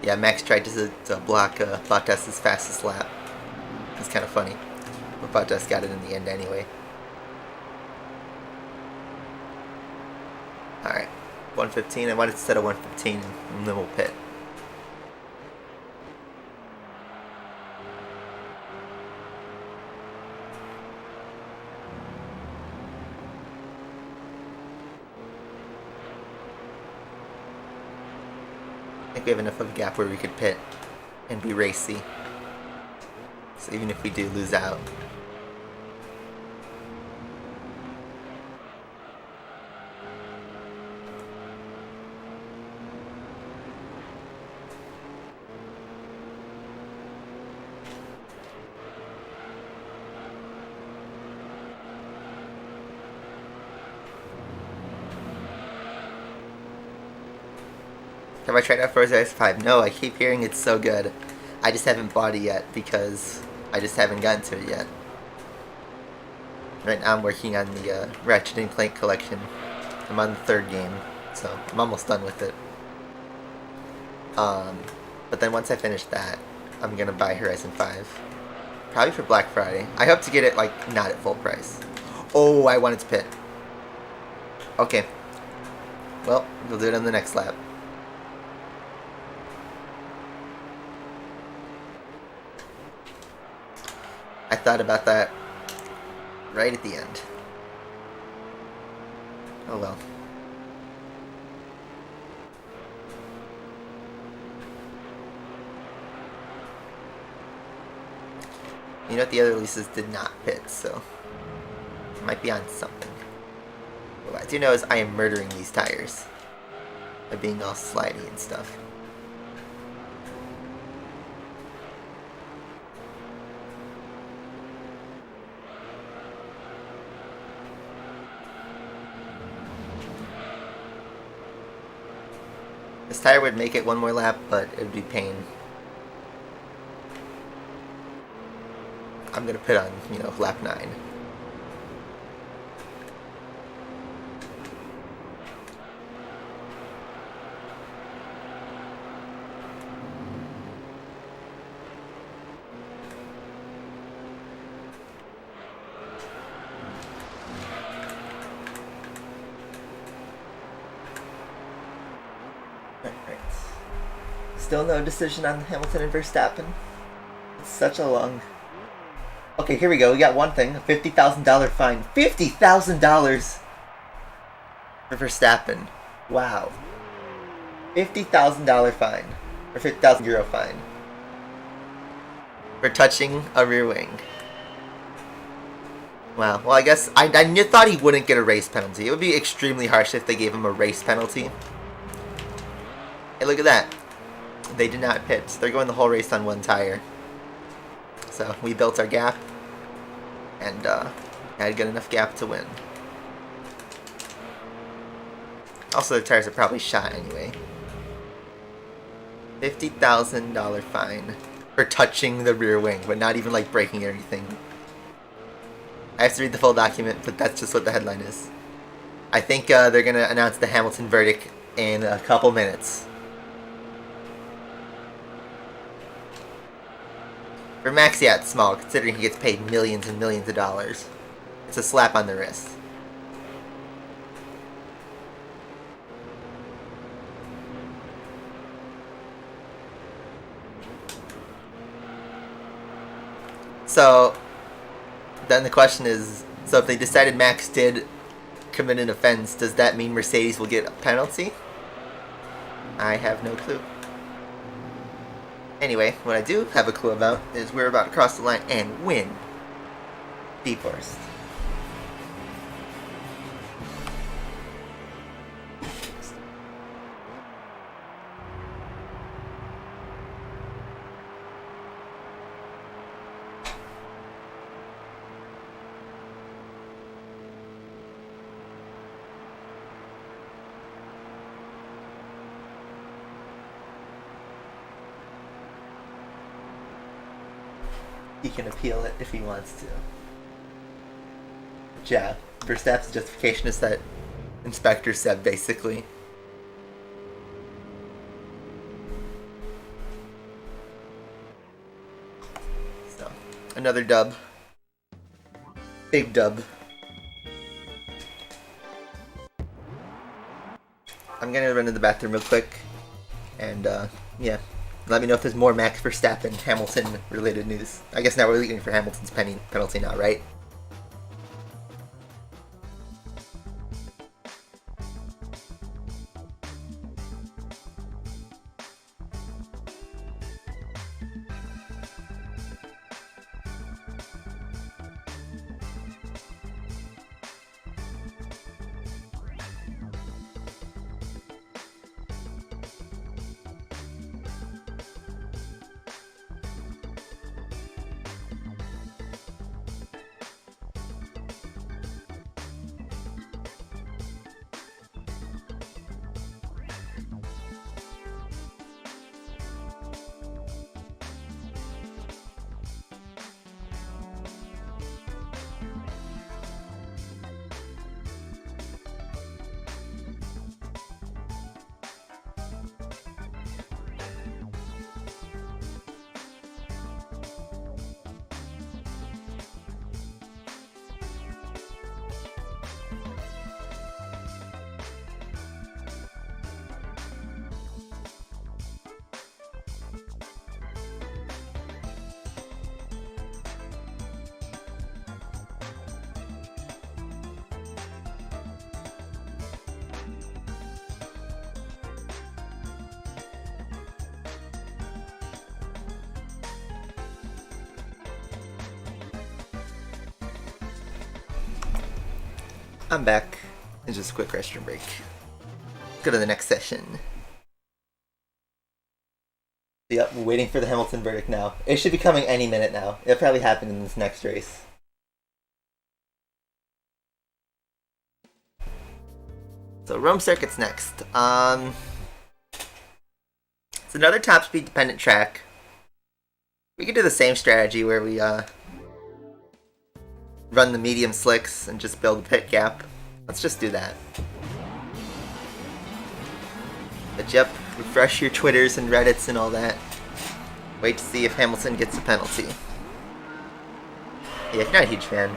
Yeah, Max tried to block Bottas's fastest lap. It's kind of funny. But Bottas got it in the end anyway. Alright, 115. I wanted to set a 115 and then we'll pit. I think we have enough of a gap where we could pit and be racy. So even if we do lose out. Have I tried out Forza S5? No, I keep hearing it's so good. I just haven't bought it yet because I just haven't gotten to it yet. Right now I'm working on the Ratchet & Clank collection. I'm on the 3rd game, so I'm almost done with it. But then once I finish that, I'm gonna buy Horizon 5. Probably for Black Friday. I hope to get it, like, not at full price. Oh, I wanted to pit. Okay. Well, we'll do it on the next lap. I thought about that right at the end. Oh well. You know what, the other releases did not pit, so might be on something. What I do know is I am murdering these tires by being all slidey and stuff. This tire would make it one more lap, but it would be pain. I'm gonna put on, you know, lap 9. Still no decision on Hamilton and Verstappen. It's such a long... Okay, here we go. We got one thing. A $50,000 fine. $50,000 for Verstappen. Wow. $50,000 fine. Or €50,000 fine. For touching a rear wing. Wow. Well, I guess I thought he wouldn't get a race penalty. It would be extremely harsh if they gave him a race penalty. Hey, look at that. They did not pit. They're going the whole race on one tire. So we built our gap and had a good enough gap to win. Also, the tires are probably shot anyway. $50,000 fine for touching the rear wing, but not even like breaking or anything. I have to read the full document, but that's just what the headline is. I think they're going to announce the Hamilton verdict in a couple minutes. For Max, yeah, it's small, considering he gets paid millions and millions of dollars. It's a slap on the wrist. So, then the question is, so if they decided Max did commit an offense, does that mean Mercedes will get a penalty? I have no clue. Anyway, what I do have a clue about is we're about to cross the line and win. Be first. He can appeal it if he wants to. But yeah, Verstappen's justification is that Inspector said, basically. So, another dub. Big dub. I'm gonna run to the bathroom real quick, and yeah. Let me know if there's more Max Verstappen Hamilton related news. I guess now we're waiting for Hamilton's penalty now, right? I'm back. It's just a quick restroom break. Let's go to the next session. Yep, we're waiting for the Hamilton verdict now. It should be coming any minute now. It'll probably happen in this next race. So Rome Circuit's next. It's another top speed dependent track. We could do the same strategy where we run the medium slicks and just build a pit gap. Let's just do that. But yep, refresh your Twitters and Reddits and all that. Wait to see if Hamilton gets a penalty. Yeah, if you're not a huge fan,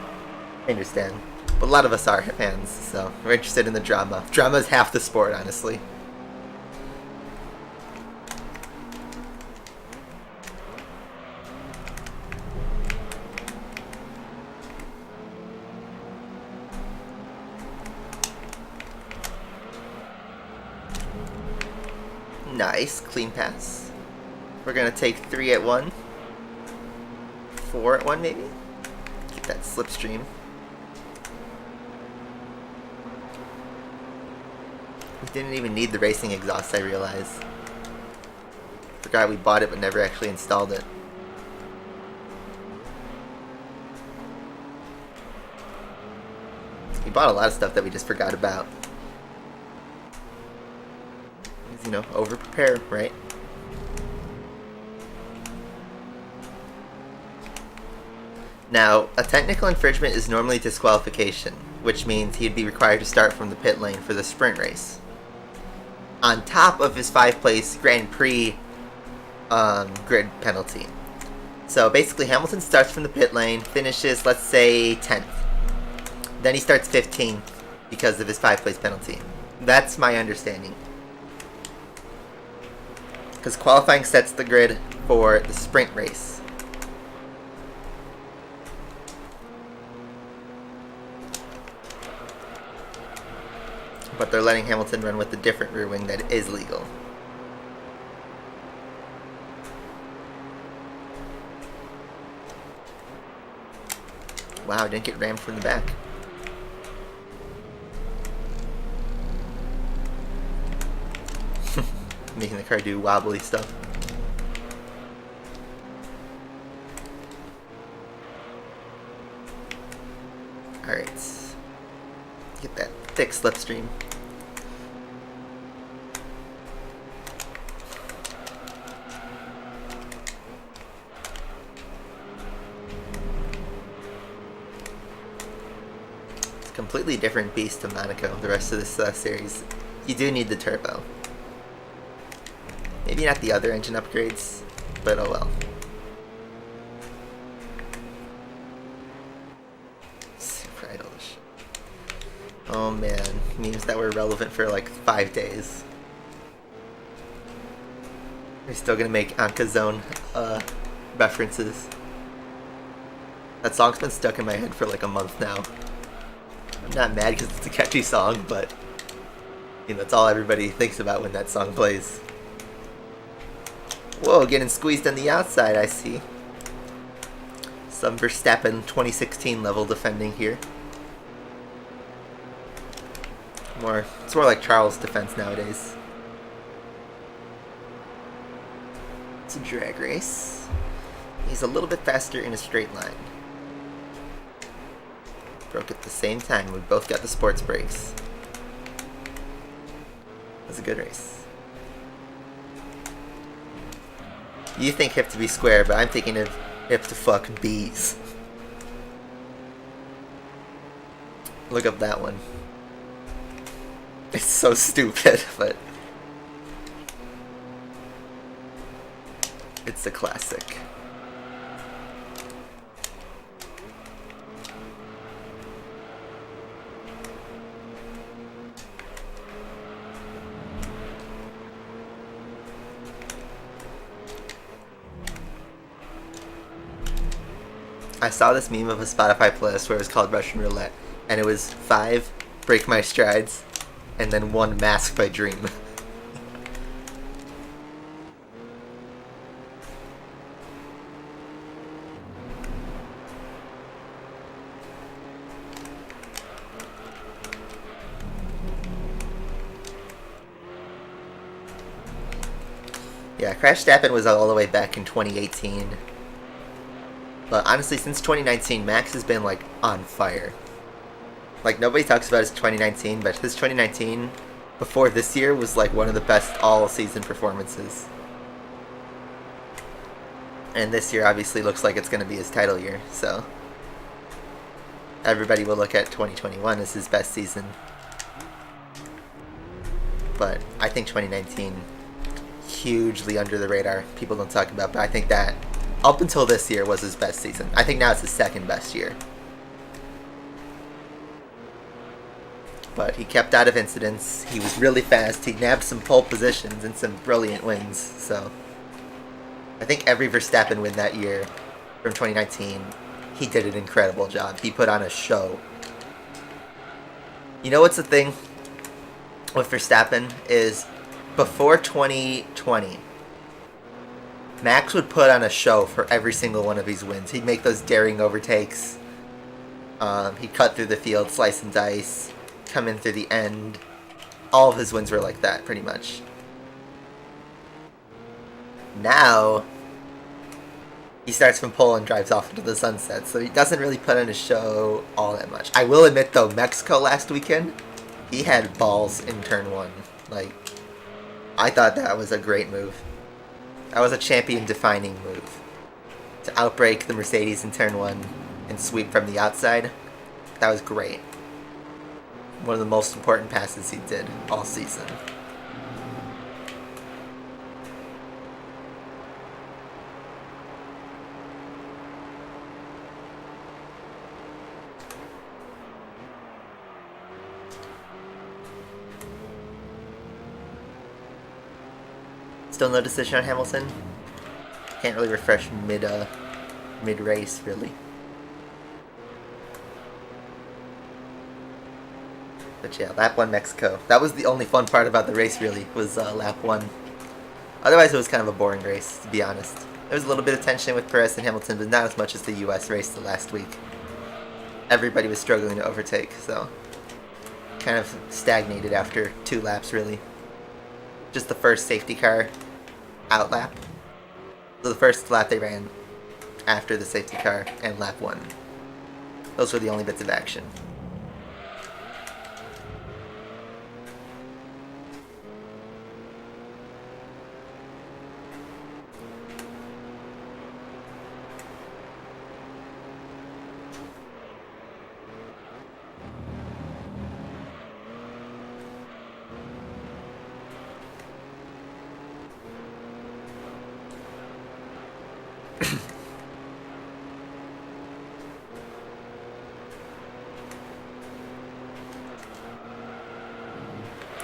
I understand. But a lot of us are fans, so we're interested in the drama. Drama is half the sport, honestly. Nice, clean pass. We're gonna take 3 at 1. 4 at 1 maybe? Keep that slipstream. We didn't even need the racing exhaust, I realize. Forgot we bought it but never actually installed it. We bought a lot of stuff that we just forgot about. You know, over prepare, right? Now, a technical infringement is normally disqualification, which means he'd be required to start from the pit lane for the sprint race. On top of his 5th-place Grand Prix grid penalty. So basically, Hamilton starts from the pit lane, finishes, let's say, 10th. Then he starts 15th because of his 5th-place penalty. That's my understanding. Because qualifying sets the grid for the sprint race. But they're letting Hamilton run with a different rear wing that is legal. Wow, didn't get rammed from the back. Making the car do wobbly stuff. Alright. Get that thick slipstream. It's a completely different beast to Monaco, the rest of this series. You do need the turbo. Maybe not the other engine upgrades, but oh well. Super idolish. Oh man, memes that were relevant for like 5 days. We're still gonna make Anka Zone references. That song's been stuck in my head for like a month now. I'm not mad because it's a catchy song, but you know, that's all everybody thinks about when that song plays. Whoa, getting squeezed on the outside, I see. Some Verstappen 2016 level defending here. It's more like Charles' defense nowadays. It's a drag race. He's a little bit faster in a straight line. Broke at the same time. We both got the sports brakes. It was a good race. You think hip to be square, but I'm thinking of hip to fuck bees. Look up that one. It's so stupid, but it's a classic. I saw this meme of a Spotify playlist where it was called Russian Roulette, and it was 5 Break My Strides, and then 1 Mask by Dream. Yeah, Crash Stappen was all the way back in 2018. But honestly, since 2019, Max has been, like, on fire. Like, nobody talks about his 2019, but his 2019, before this year, was, like, one of the best all-season performances. And this year, obviously, looks like it's going to be his title year, so everybody will look at 2021 as his best season. But I think 2019, hugely under the radar, people don't talk about, but I think that up until this year was his best season. I think now it's his second best year. But he kept out of incidents. He was really fast. He nabbed some pole positions and some brilliant wins. So I think every Verstappen win that year from 2019, he did an incredible job. He put on a show. You know what's the thing with Verstappen is before 2020, Max would put on a show for every single one of his wins. He'd make those daring overtakes. He'd cut through the field, slice and dice, come in through the end. All of his wins were like that, pretty much. Now, he starts from pole and drives off into the sunset, so he doesn't really put on a show all that much. I will admit, though, Mexico last weekend, he had balls in turn 1. Like, I thought that was a great move. That was a champion-defining move. To outbrake the Mercedes in turn 1 and sweep from the outside. That was great. One of the most important passes he did all season. Still no decision on Hamilton. Can't really refresh mid race really. But yeah, lap 1 Mexico. That was the only fun part about the race really, was lap 1. Otherwise it was kind of a boring race, to be honest. There was a little bit of tension with Perez and Hamilton, but not as much as the US race the last week. Everybody was struggling to overtake, so kind of stagnated after 2 laps really. Just the first safety car out lap. So the first lap they ran after the safety car and lap 1. Those were the only bits of action.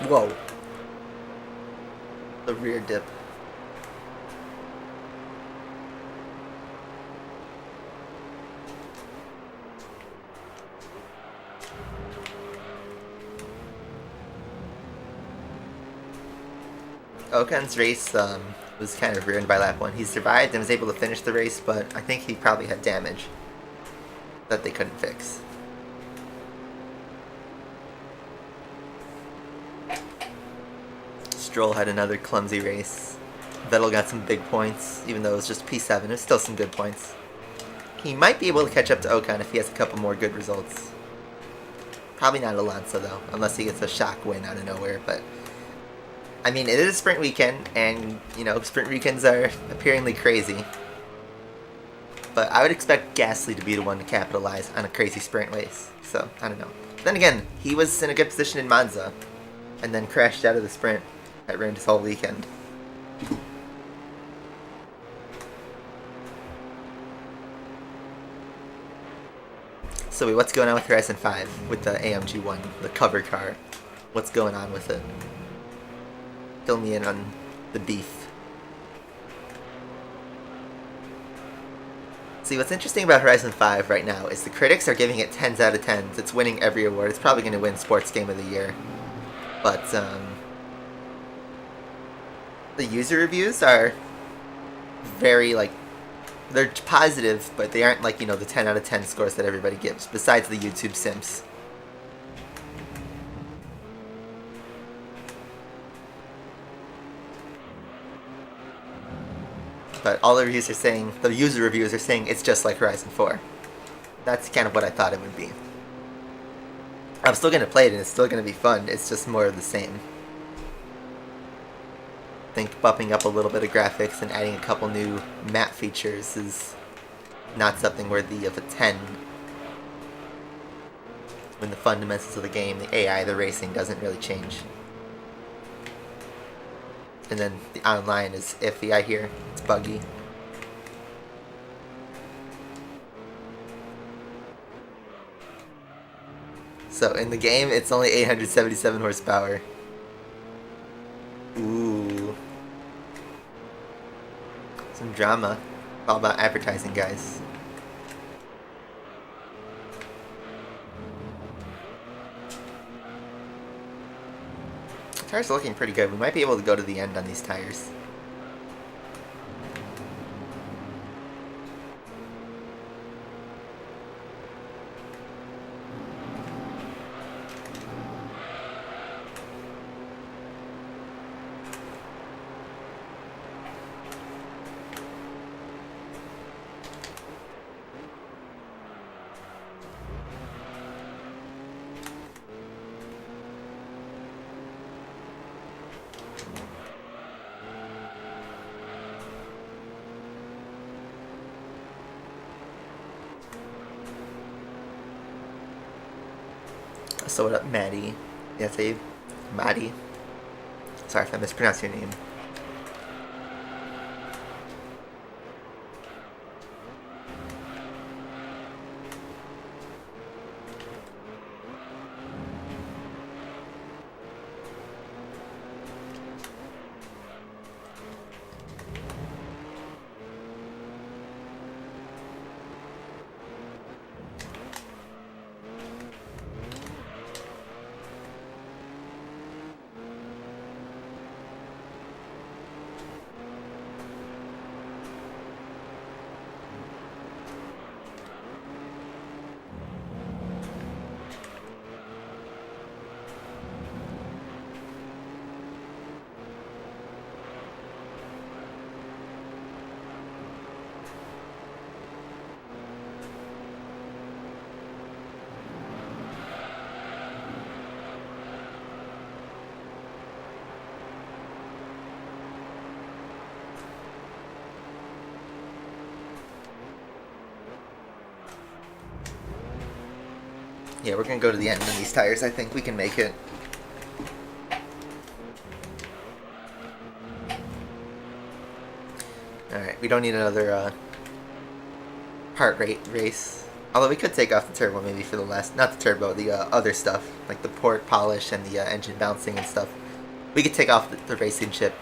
Whoa. The rear dip. Ocon's race was kind of ruined by lap 1. He survived and was able to finish the race, but I think he probably had damage that they couldn't fix. Stroll had another clumsy race. Vettel got some big points, even though it was just P7. It was still some good points. He might be able to catch up to Ocon if he has a couple more good results. Probably not Alonso though, unless he gets a shock win out of nowhere. But I mean, it is a sprint weekend, and you know, sprint weekends are appearingly crazy. But I would expect Gasly to be the one to capitalize on a crazy sprint race. So I don't know. Then again, he was in a good position in Monza, and then crashed out of the sprint. That ruined his whole weekend. So what's going on with Horizon 5 with the AMG 1, the cover car? What's going on with it? Fill me in on the beef. See, what's interesting about Horizon 5 right now is the critics are giving it 10s out of 10s. It's winning every award. It's probably going to win Sports Game of the Year. But the user reviews are very, like, they're positive, but they aren't like, you know, the 10 out of 10 scores that everybody gives, besides the YouTube simps. But all the reviews are saying, the user reviews are saying it's just like Horizon 4. That's kind of what I thought it would be. I'm still going to play it and it's still going to be fun, it's just more of the same. I think bumping up a little bit of graphics and adding a couple new map features is not something worthy of a 10. When the fundamentals of the game, the AI, the racing doesn't really change. And then the online is iffy, I hear. It's buggy. So in the game, it's only 877 horsepower. Ooh. Some drama. All about advertising, guys. The tires are looking pretty good. We might be able to go to the end on these tires. So what up, Maddie? Yes, Abe. Maddie. Sorry if I mispronounced your name. Yeah, we're gonna go to the end on these tires. I think we can make it. Alright, we don't need another heart rate race. Although we could take off the turbo maybe for the last, not the turbo, the other stuff, like the port polish and the engine bouncing and stuff. We could take off the racing chip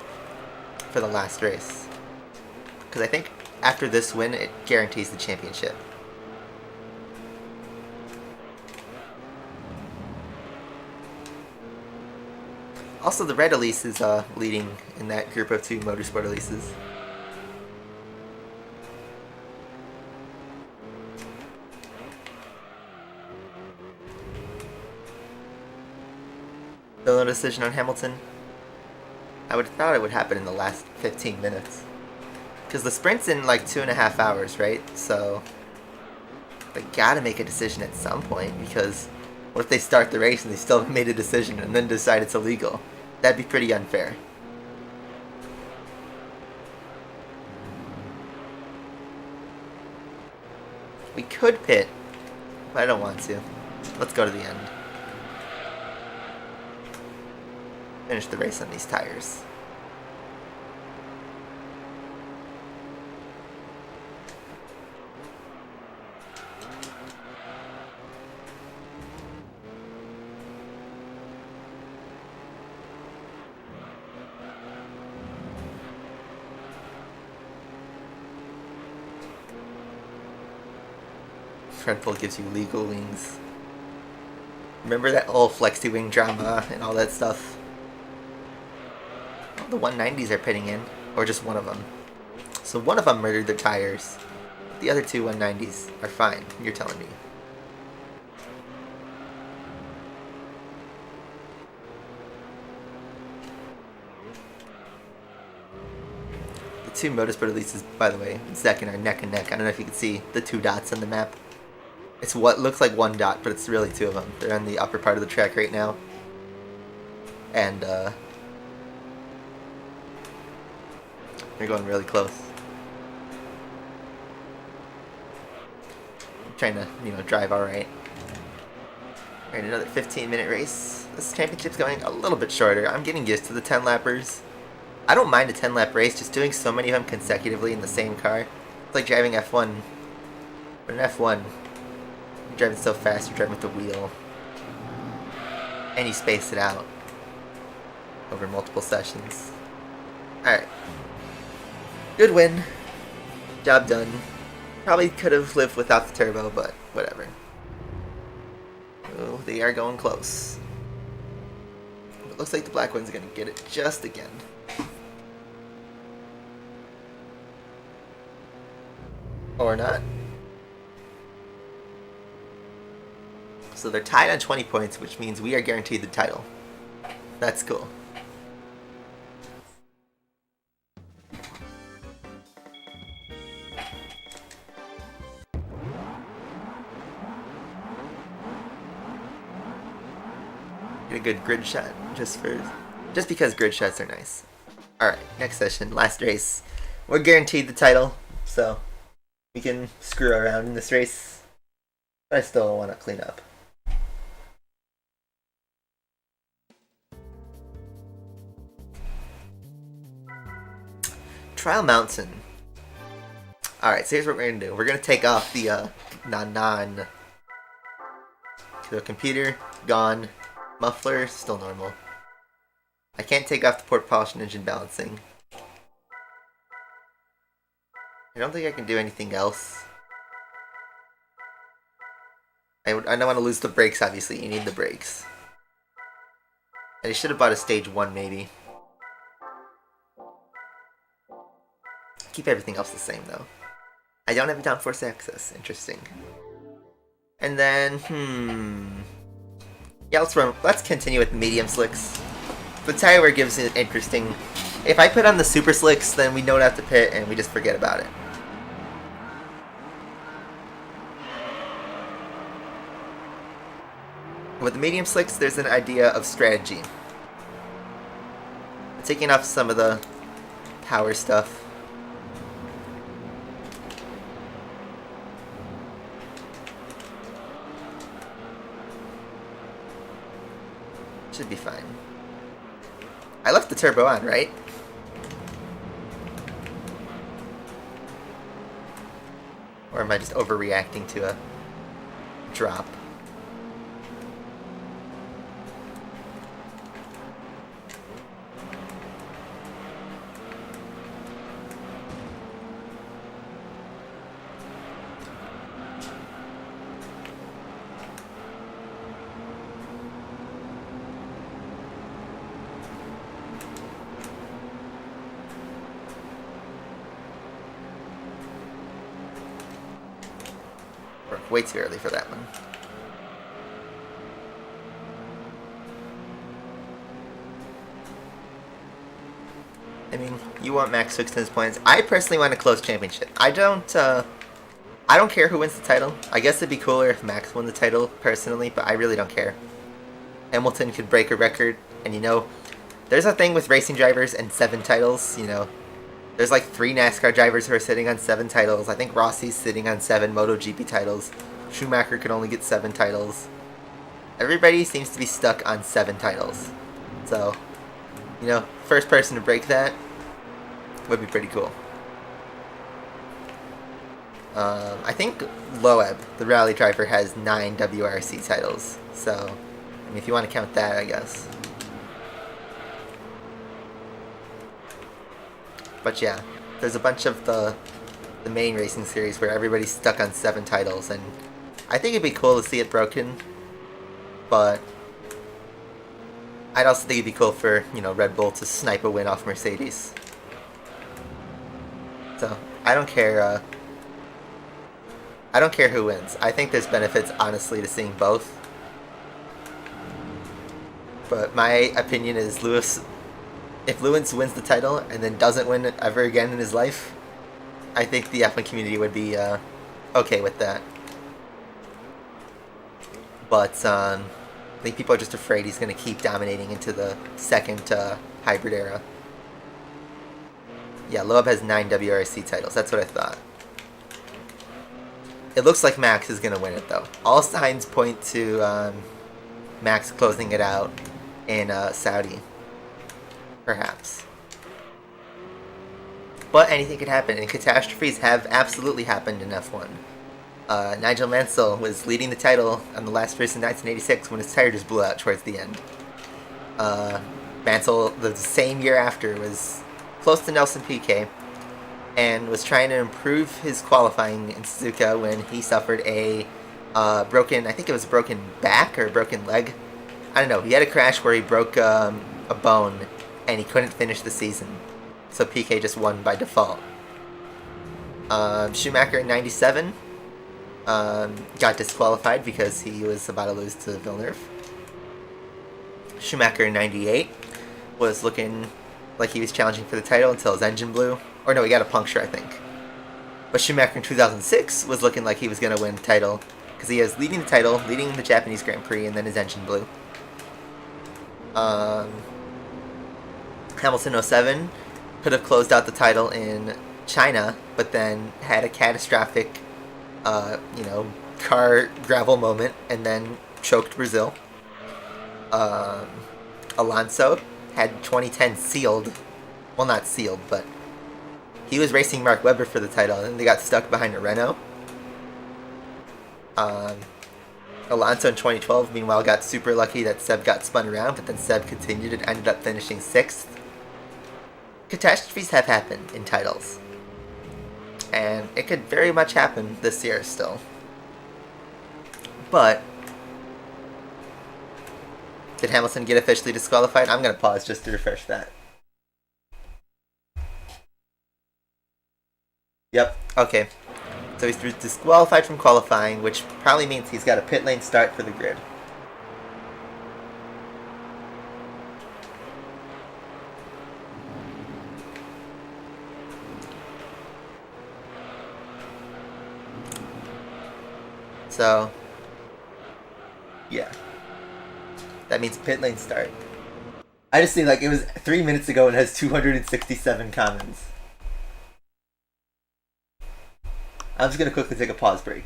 for the last race. Because I think after this win, it guarantees the championship. Also, the red Elise is leading in that group of 2 motorsport Elises. Still no decision on Hamilton? I would have thought it would happen in the last 15 minutes. Because the sprint's in like 2.5 hours, right? So they gotta make a decision at some point, because what if they start the race and they still haven't made a decision and then decide it's illegal? That'd be pretty unfair. We could pit, but I don't want to. Let's go to the end. Finish the race on these tires. Red Bull gives you legal wings. Remember that old flexi wing drama and all that stuff? The 190s are pitting in, or just one of them. So one of them murdered their tires. The other 2 190s are fine, you're telling me. The 2 motorsport Elises, by the way, second are neck and neck. I don't know if you can see the 2 dots on the map. It's what looks like 1 dot, but it's really 2 of them. They're on the upper part of the track right now. And, they're going really close. I'm trying to, drive alright. Alright, another 15-minute race. This championship's going a little bit shorter. I'm getting used to the 10-lappers. I don't mind a 10-lap race, just doing so many of them consecutively in the same car. It's like driving F1. But in F1, you're driving so fast, you're driving with the wheel. And you space it out over multiple sessions. Alright. Good win. Job done. Probably could have lived without the turbo, but whatever. Oh, they are going close. It looks like the black one's going to get it just again. Or not. So they're tied on 20 points, which means we are guaranteed the title. That's cool. Get a good grid shot just because grid shots are nice. Alright, next session, last race. We're guaranteed the title, so we can screw around in this race. But I still want to clean up. Trial Mountain. Alright, so here's what we're gonna do. We're gonna take off the the computer, gone. Muffler, still normal. I can't take off the port polish and engine balancing. I don't think I can do anything else. I don't want to lose the brakes, obviously. You need the brakes. I should have bought a stage 1, maybe. Keep everything else the same, though. I don't have a downforce access. Interesting. And then, yeah, let's continue with medium slicks. The tire wear gives it interesting. If I put on the super slicks, then we don't have to pit and we just forget about it. With the medium slicks, there's an idea of strategy. Taking off some of the power stuff. Should be fine. I left the turbo on, right? Or am I just overreacting to a drop? Way too early for that one. I mean, you want max 6 points. I personally want a close championship. I don't care who wins the title. I guess it'd be cooler if Max won the title, personally, but I really don't care. Hamilton could break a record, and you know, there's a thing with racing drivers and 7 titles, you know. There's like 3 NASCAR drivers who are sitting on 7 titles. I think Rossi's sitting on 7 MotoGP titles. Schumacher could only get 7 titles. Everybody seems to be stuck on 7 titles. So, you know, first person to break that would be pretty cool. I think Loeb, the rally driver, has 9 WRC titles. So, I mean, if you want to count that, I guess. But yeah, there's a bunch of the main racing series where everybody's stuck on 7 titles, and I think it'd be cool to see it broken, but I'd also think it'd be cool for, you know, Red Bull to snipe a win off Mercedes. So, I don't care who wins. I think there's benefits, honestly, to seeing both. But my opinion is if Lewis wins the title and then doesn't win it ever again in his life, I think the F1 community would be okay with that. But I think people are just afraid he's going to keep dominating into the second hybrid era. Yeah, Loeb has 9 WRC titles. That's what I thought. It looks like Max is going to win it, though. All signs point to Max closing it out in Saudi. Perhaps. But anything could happen, and catastrophes have absolutely happened in F1. Nigel Mansell was leading the title on the last race in 1986 when his tire just blew out towards the end. Mansell, the same year after, was close to Nelson Piquet and was trying to improve his qualifying in Suzuka when he suffered a broken, I think it was a broken back or a broken leg. I don't know, he had a crash where he broke a bone and he couldn't finish the season. So Piquet just won by default. Schumacher in 97 got disqualified because he was about to lose to Villeneuve. Schumacher in 98 was looking like he was challenging for the title until his engine blew. Or no, he got a puncture, I think. But Schumacher in 2006 was looking like he was going to win the title because he was leading the title, leading the Japanese Grand Prix, and then his engine blew. Hamilton 07 could have closed out the title in China, but then had a catastrophic, car gravel moment, and then choked Brazil. Alonso had 2010 sealed. Well, not sealed, but He was racing Mark Webber for the title, and they got stuck behind a Renault. Alonso in 2012, meanwhile, got super lucky that Seb got spun around, but then Seb continued and ended up finishing 6th. Catastrophes have happened in titles. And it could very much happen this year still. But did Hamilton get officially disqualified? I'm going to pause just to refresh that. Yep, okay. So he's disqualified from qualifying, which probably means he's got a pit lane start for the grid. So, yeah. That means pit lane start. I just think, like, it was 3 minutes ago and has 267 comments. I'm just going to quickly take a pause break.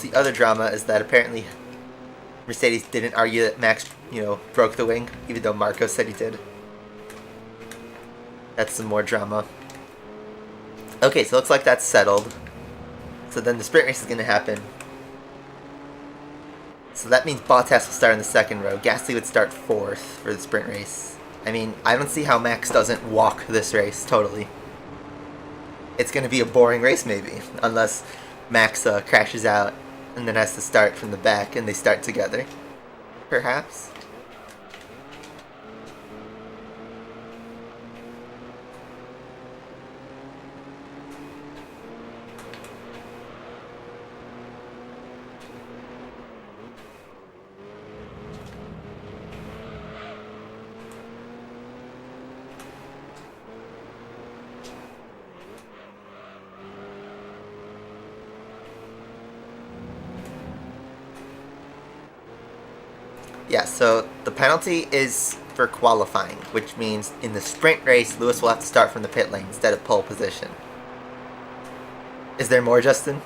The other drama is that apparently Mercedes didn't argue that Max, broke the wing, even though Marco said he did. That's some more drama. Okay, so it looks like that's settled. So then the sprint race is going to happen. So that means Bottas will start in the second row. Gasly would start 4th for the sprint race. I mean, I don't see how Max doesn't walk this race totally. It's going to be a boring race maybe, unless Max crashes out and then has to start from the back and they start together. Perhaps. Yeah, so the penalty is for qualifying, which means in the sprint race, Lewis will have to start from the pit lane instead of pole position. Is there more, Justin?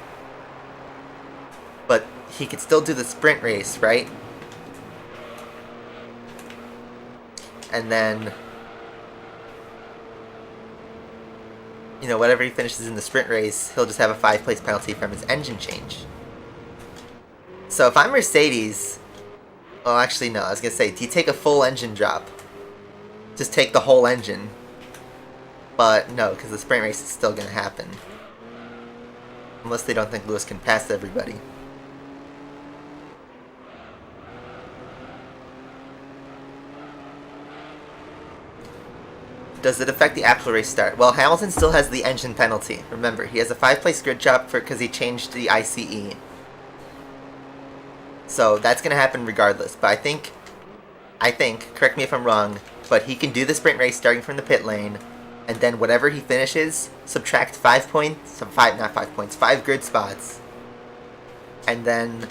But he could still do the sprint race, right? And then, whatever he finishes in the sprint race, he'll just have a 5-place penalty from his engine change. So if I'm Mercedes... Oh, actually, no. I was going to say, do you take a full engine drop? Just take the whole engine. But no, because the sprint race is still going to happen. Unless they don't think Lewis can pass everybody. Does it affect the actual race start? Well, Hamilton still has the engine penalty. Remember, he has a 5-place grid drop because he changed the ICE. So that's going to happen regardless. But I think, correct me if I'm wrong, but he can do the sprint race starting from the pit lane, and then whatever he finishes, subtract 5 points, 5 grid spots, and then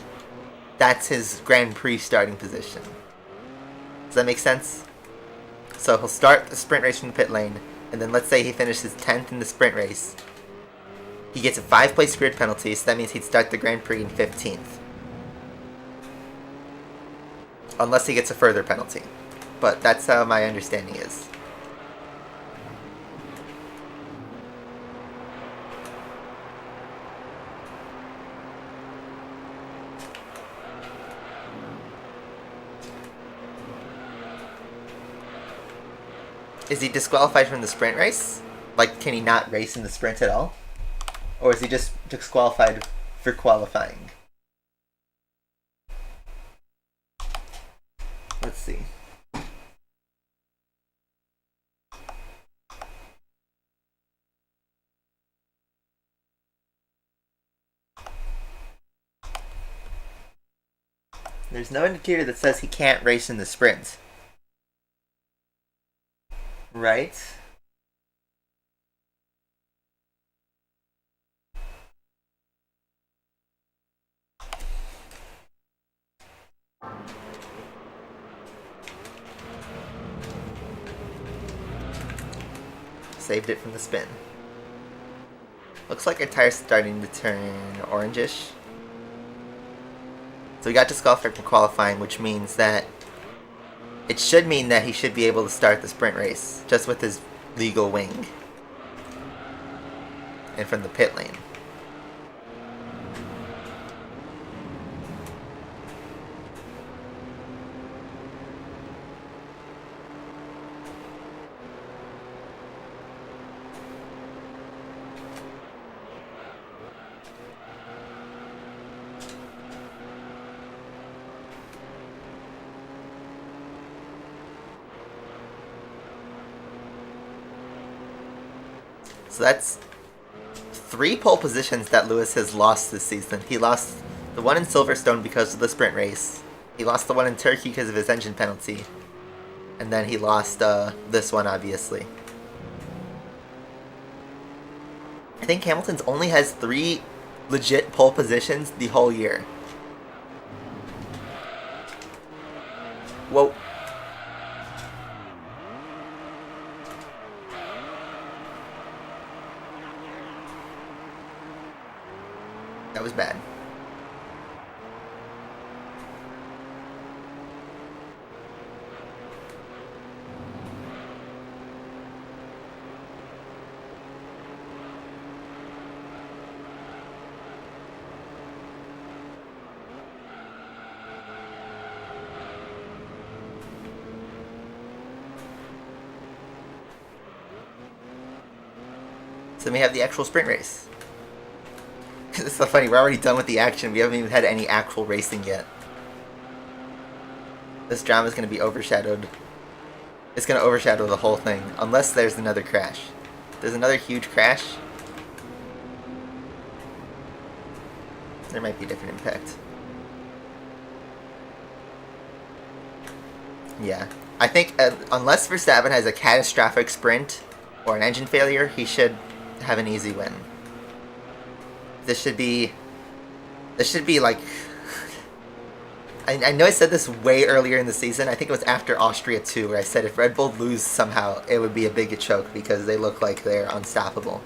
that's his Grand Prix starting position. Does that make sense? So he'll start the sprint race from the pit lane, and then let's say he finishes 10th in the sprint race. He gets a 5-place grid penalty, so that means he'd start the Grand Prix in 15th. Unless he gets a further penalty. But that's how my understanding is. Is he disqualified from the sprint race? Like, can he not race in the sprint at all? Or is he just disqualified for qualifying? Let's see. There's no indicator that says he can't race in the sprint. Right? Saved it from the spin. Looks like our tire's starting to turn orangish. So we got disqualified from qualifying, which means that it should mean that he should be able to start the sprint race just with his legal wing and from the pit lane. So that's 3 pole positions that Lewis has lost this season. He lost the one in Silverstone because of the sprint race. He lost the one in Turkey because of his engine penalty. And then he lost this one, obviously. I think Hamilton's only has 3 legit pole positions the whole year. Whoa. That was bad. So then we have the actual sprint race. It's so funny, we're already done with the action. We haven't even had any actual racing yet. This drama is going to be overshadowed. It's going to overshadow the whole thing, unless there's another crash. If there's another huge crash, there might be a different impact. Yeah. I think unless Verstappen has a catastrophic sprint or an engine failure, he should have an easy win. This should be like, I know I said this way earlier in the season. I think it was after Austria 2, where I said if Red Bull lose somehow, it would be a big choke because they look like they're unstoppable.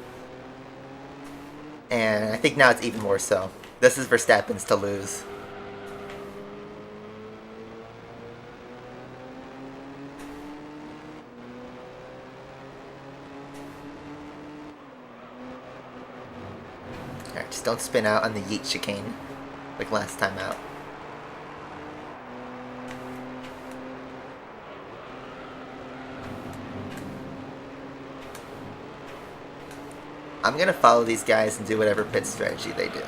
And I think now it's even more so. This is Verstappen's to lose. Alright, just don't spin out on the yeet chicane like last time out. I'm gonna follow these guys and do whatever pit strategy they do.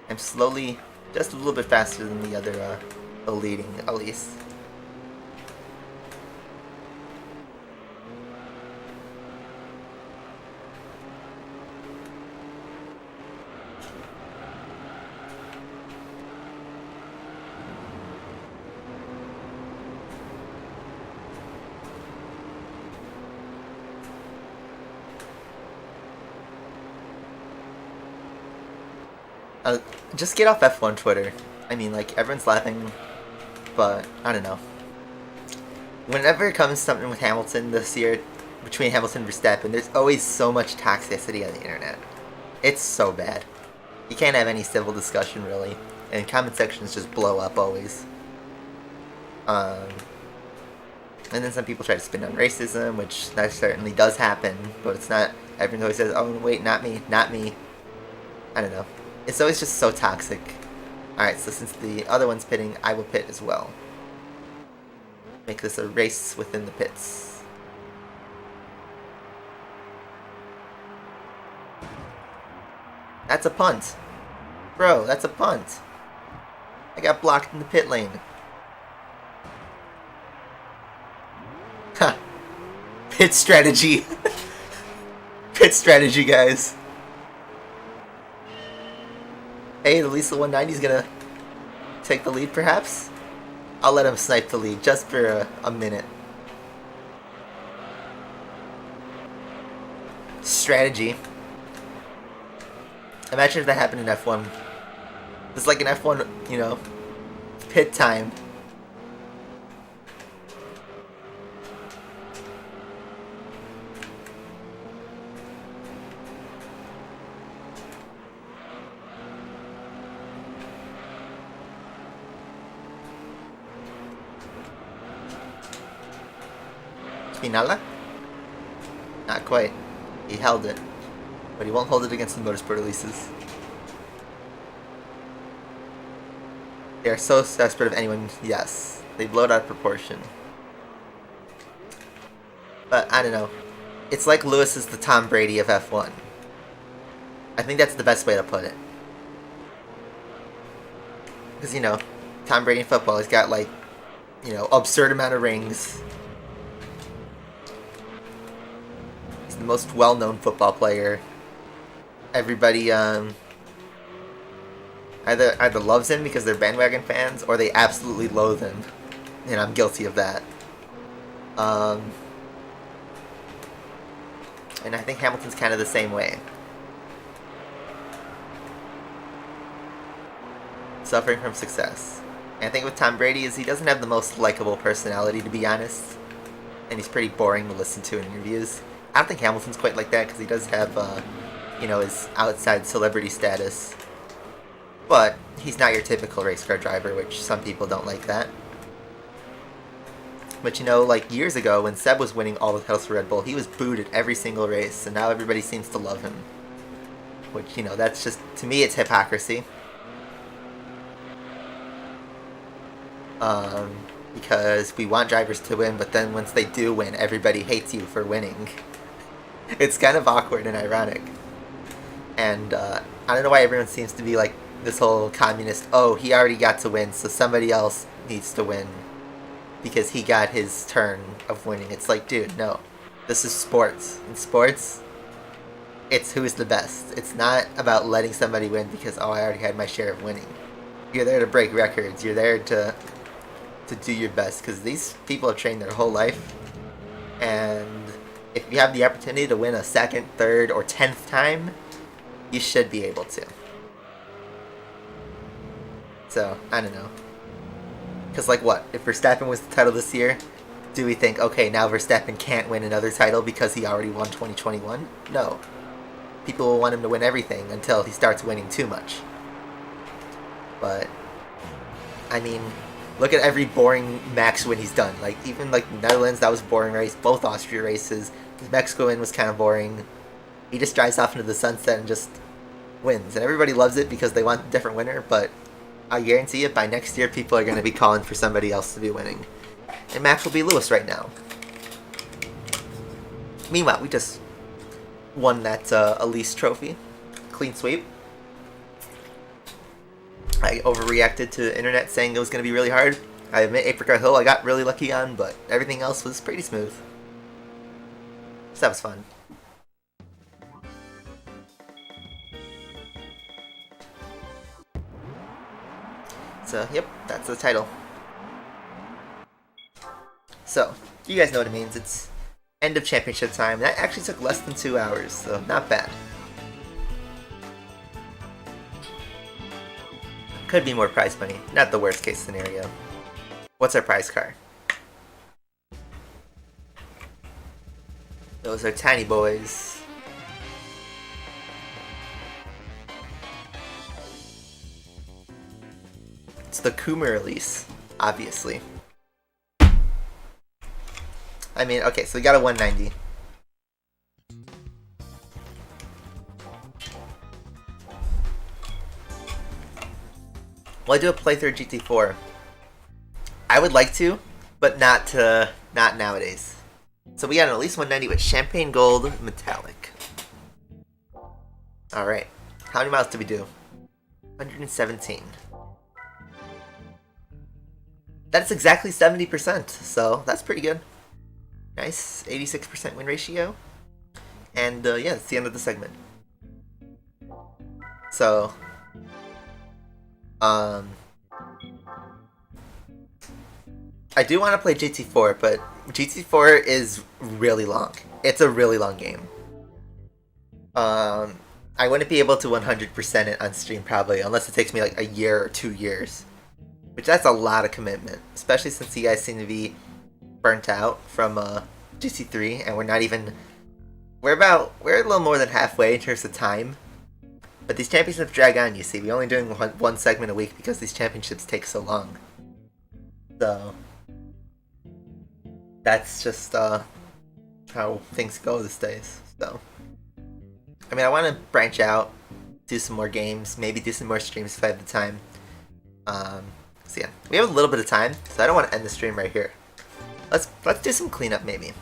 I'm slowly, just a little bit faster than the other, the leading, at least. Just get off F1 Twitter. I mean, like, everyone's laughing, but I don't know. Whenever it comes to something with Hamilton this year, between Hamilton and Verstappen, there's always so much toxicity on the internet. It's so bad. You can't have any civil discussion, really, and comment sections just blow up always. And then some people try to spin on racism, which that certainly does happen, but it's not. Everyone always says, "Oh, wait, not me, not me." I don't know. It's always just so toxic. Alright, so since the other one's pitting, I will pit as well. Make this a race within the pits. That's a punt. Bro, that's a punt. I got blocked in the pit lane. Ha! Pit strategy. Pit strategy, guys. Hey, at least the 190 is gonna take the lead, perhaps? I'll let him snipe the lead just for a minute. Strategy. Imagine if that happened in F1. It's like an F1, you know, pit time. Finala? Not quite. He held it. But he won't hold it against the motorsport releases. They are so desperate of anyone. Yes. They blow it out of proportion. But, I don't know. It's like Lewis is the Tom Brady of F1. I think that's the best way to put it. Because, you know, Tom Brady in football, he's got, like, you know, absurd amount of rings. He's the most well-known football player. Everybody, either loves him because they're bandwagon fans, or they absolutely loathe him. And I'm guilty of that. And I think Hamilton's kind of the same way. Suffering from success. And I think with Tom Brady is he doesn't have the most likable personality, to be honest. And he's pretty boring to listen to in interviews. I don't think Hamilton's quite like that, because he does have, you know, his outside celebrity status. But he's not your typical race car driver, which some people don't like that. But you know, like years ago when Seb was winning all the titles for Red Bull, he was booed at every single race, and now everybody seems to love him. Which, you know, that's just, to me, it's hypocrisy. Because we want drivers to win, but then once they do win, everybody hates you for winning. It's kind of awkward and ironic. And I don't know why everyone seems to be like this whole communist, oh, he already got to win, so somebody else needs to win because he got his turn of winning. It's like, dude, no. This is sports. In sports, it's who is the best. It's not about letting somebody win because, oh, I already had my share of winning. You're there to break records. You're there to do your best, because these people have trained their whole life, and if you have the opportunity to win a second, third, or 10th time, you should be able to. So, I don't know. Because, like, what? If Verstappen wins the title this year, do we think, okay, now Verstappen can't win another title because he already won 2021? No. People will want him to win everything until he starts winning too much. But, I mean, look at every boring Max win he's done. Like, even, like, Netherlands, that was a boring race. Both Austria races. His Mexico win was kind of boring. He just drives off into the sunset and just wins. And everybody loves it because they want a different winner, but I guarantee you, by next year, people are going to be calling for somebody else to be winning. And Max will be Lewis right now. Meanwhile, we just won that Elise trophy. Clean sweep. I overreacted to the internet saying it was going to be really hard. I admit Apricot Hill I got really lucky on, but everything else was pretty smooth. So that was fun. So, yep, that's the title. So, you guys know what it means. It's end of championship time. That actually took less than 2 hours, so not bad. Could be more prize money. Not the worst case scenario. What's our prize car? Those are tiny boys. It's the Cookeh release, obviously. I mean, okay, so we got a 190. Will I do a playthrough GT4? I would like to, but not nowadays. So we got an at least 190 with Champagne Gold Metallic. Alright. How many miles did we do? 117. That's exactly 70%, so that's pretty good. Nice. 86% win ratio. And yeah, it's the end of the segment. So I do want to play GT4, but GT4 is really long. It's a really long game. I wouldn't be able to 100% it on stream probably, unless it takes me like a year or 2 years. Which that's a lot of commitment, especially since you guys seem to be burnt out from GT3, and we're not even... We're a little more than halfway in terms of time. But these championships drag on, you see. We're only doing one segment a week because these championships take so long. So... That's just how things go these days, so... I mean, I want to branch out, do some more games, maybe do some more streams if I have the time. So yeah, we have a little bit of time, so I don't want to end the stream right here. Let's do some cleanup maybe.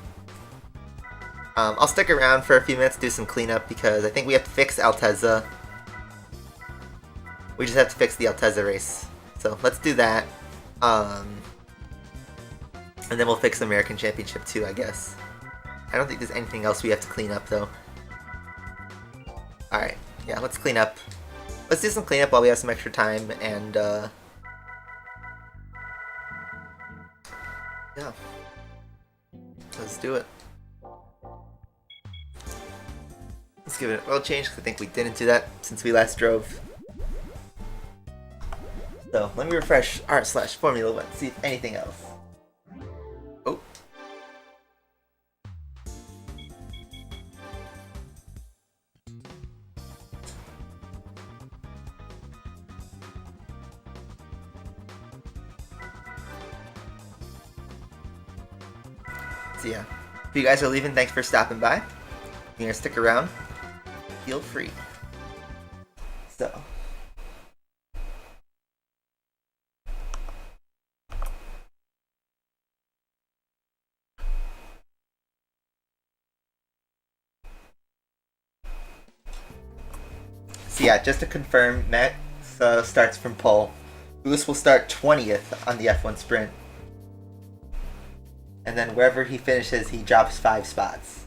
I'll stick around for a few minutes to do some cleanup because I think we have to fix Altezza. We just have to fix the Altezza race. So let's do that. And then we'll fix the American Championship too, I guess. I don't think there's anything else we have to clean up though. Alright, yeah, let's clean up. Let's do some cleanup while we have some extra time, and, yeah. Let's do it. Let's give it a little change, because I think we didn't do that since we last drove. So, let me refresh r/Formula 1, see if anything else. Oh. So yeah, if you guys are leaving, thanks for stopping by. If you're gonna stick around, feel free. So. So yeah, just to confirm, Max starts from pole. Lewis will start 20th on the F1 sprint. And then wherever he finishes, he drops 5 spots.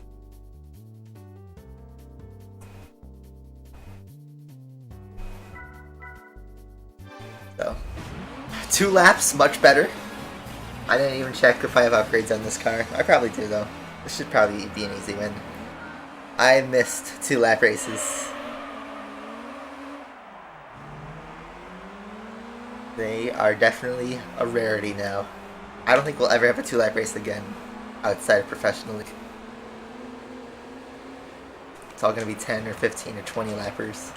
So, 2 laps, much better. I didn't even check if I have upgrades on this car. I probably do though. This should probably be an easy win. I missed 2 lap races. They are definitely a rarity now. I don't think we'll ever have a 2-lap race again outside of professionally. It's all going to be 10 or 15 or 20 lappers.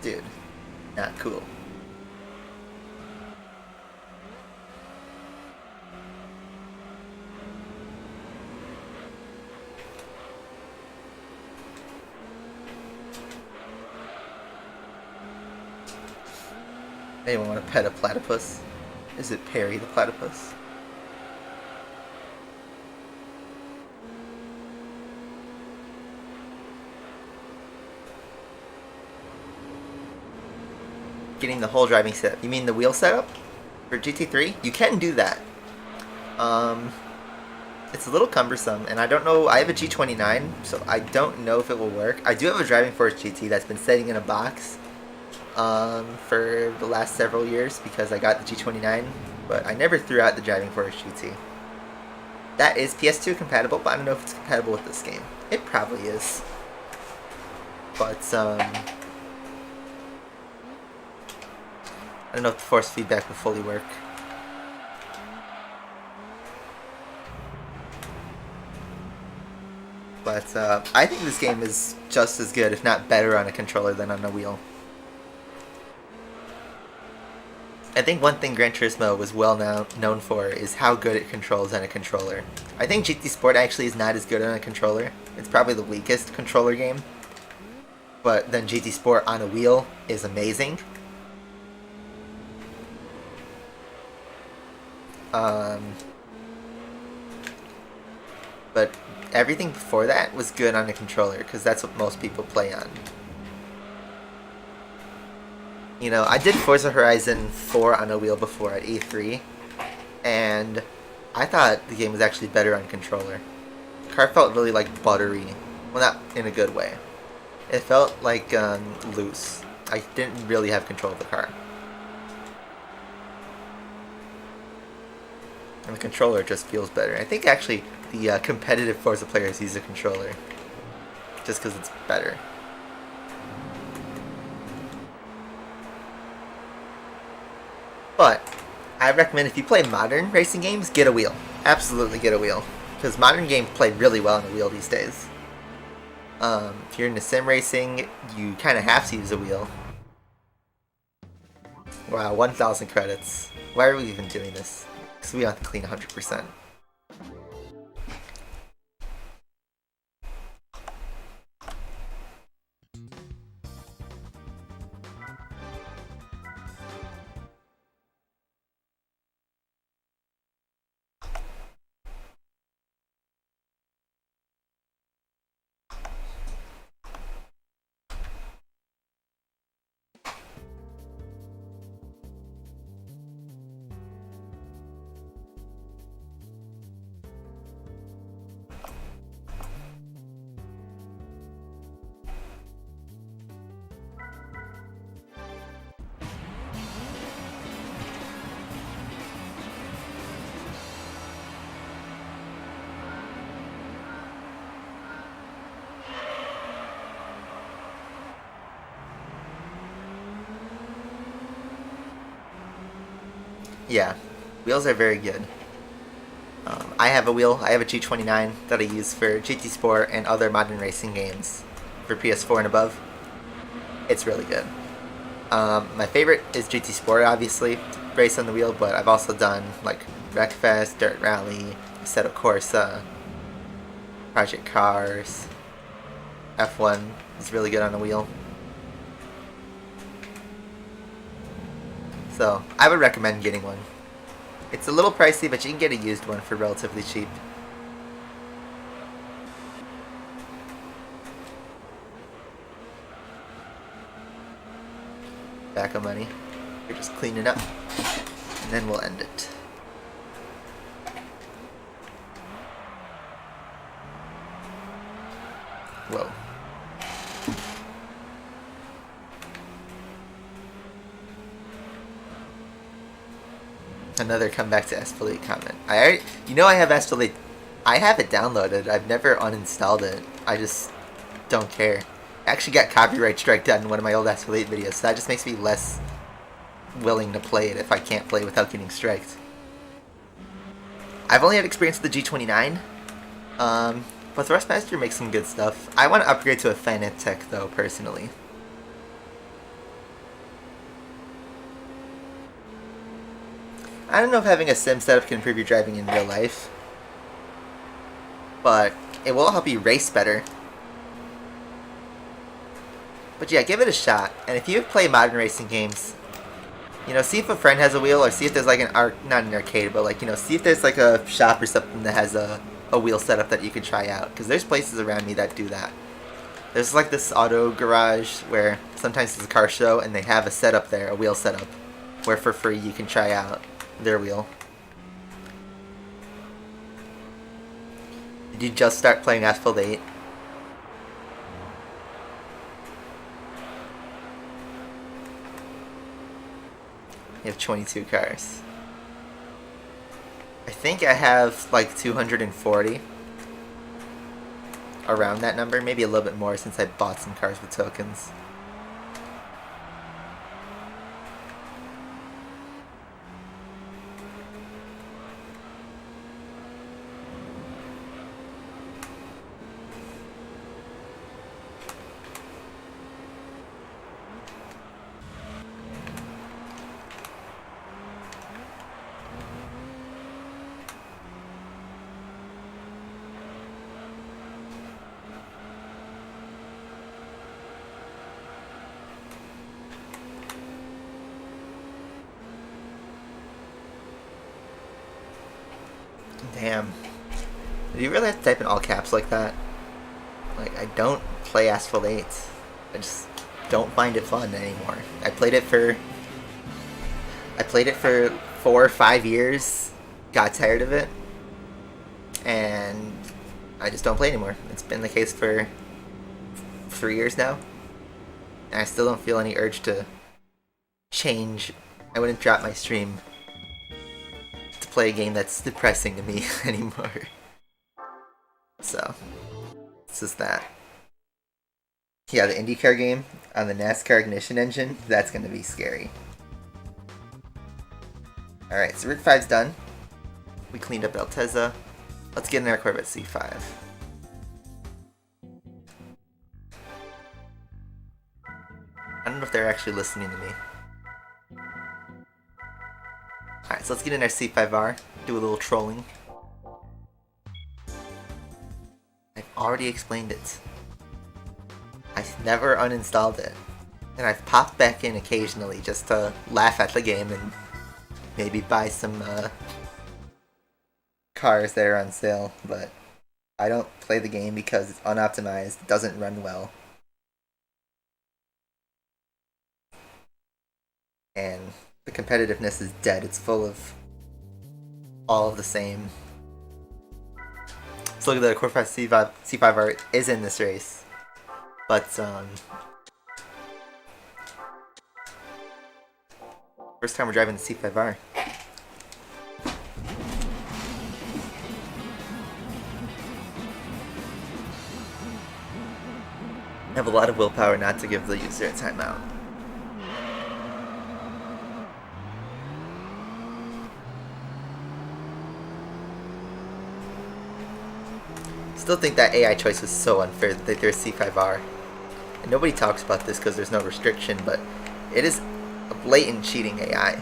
Dude. Not cool. Anyone want to pet a platypus? Is it Perry the platypus? Getting the whole driving setup. You mean the wheel setup for GT3? You can do that. It's a little cumbersome, and I don't know. I have a G29, so I don't know if it will work. I do have a Driving Force GT that's been sitting in a box for the last several years because I got the G29, but I never threw out the Driving Force GT. That is PS2 compatible, but I don't know if it's compatible with this game. It probably is. But I don't know if the force feedback will fully work. But I think this game is just as good, if not better, on a controller than on a wheel. I think one thing Gran Turismo was well known for is how good it controls on a controller. I think GT Sport actually is not as good on a controller. It's probably the weakest controller game. But then GT Sport on a wheel is amazing. But everything before that was good on a controller because that's what most people play on. You know, I did Forza Horizon 4 on a wheel before at E3, and I thought the game was actually better on controller. The car felt really like buttery. Well, not in a good way. It felt like loose. I didn't really have control of the car. And the controller just feels better. I think actually the competitive Forza players use a controller. Just because it's better. But I recommend if you play modern racing games, get a wheel. Absolutely get a wheel. Because modern games play really well on a wheel these days. If you're into sim racing, you kind of have to use a wheel. Wow, 1,000 credits. Why are we even doing this? Because we have to clean 100%. Yeah, wheels are very good. I have a wheel. I have a G29 that I use for GT Sport and other modern racing games for PS4 and above. It's really good. My favorite is GT Sport, obviously, race on the wheel, but I've also done like Wreckfest, Dirt Rally, Assetto Corsa, Project Cars. F1 is really good on the wheel. So, I would recommend getting one. It's a little pricey, but you can get a used one for relatively cheap. Back on money. We're just cleaning up. And then we'll end it. Whoa. Another comeback to Espelate comment. I have Espelate. I have it downloaded. I've never uninstalled it. I just don't care. I actually got copyright strike in one of my old Espelate videos, so that just makes me less willing to play it if I can't play without getting striked. I've only had experience with the G29, but Thrustmaster makes some good stuff. I want to upgrade to a Fanatec though, personally. I don't know if having a sim setup can improve your driving in real life, but it will help you race better. But yeah, give it a shot. And if you play modern racing games, see if a friend has a wheel, or see if there's like not an arcade, but like, see if there's like a shop or something that has a wheel setup that you can try out. Because there's places around me that do that. There's like this auto garage where sometimes it's a car show and they have a setup there, a wheel setup, where for free you can try out their wheel. Did you just start playing Asphalt 8? You have 22 cars. I think I have like 240. Around that number, maybe a little bit more since I bought some cars with tokens. Damn. Do you really have to type in all caps like that? Like, I don't play Asphalt 8. I just don't find it fun anymore. I played it for 4 or 5 years, got tired of it, and I just don't play anymore. It's been the case for 3 years now, and I still don't feel any urge to change. I wouldn't drop my stream to play a game that's depressing to me anymore. So, this is that. Yeah, the IndyCar game on the NASCAR Ignition engine, that's going to be scary. Alright, so Route 5's done. We cleaned up Altezza. Let's get in our Corvette C5. I don't know if they're actually listening to me. Alright, so let's get in our C5R, do a little trolling. I've already explained it. I've never uninstalled it. And I've popped back in occasionally just to laugh at the game and maybe buy some cars that are on sale, but I don't play the game because it's unoptimized, it doesn't run well. And the competitiveness is dead. It's full of all of the same. So look at the Corvette C5R is in this race, but first time we're driving the C5R. I have a lot of willpower not to give the user a timeout. Still think that AI choice was so unfair that they threw a C5R. And nobody talks about this because there's no restriction, but it is a blatant cheating AI.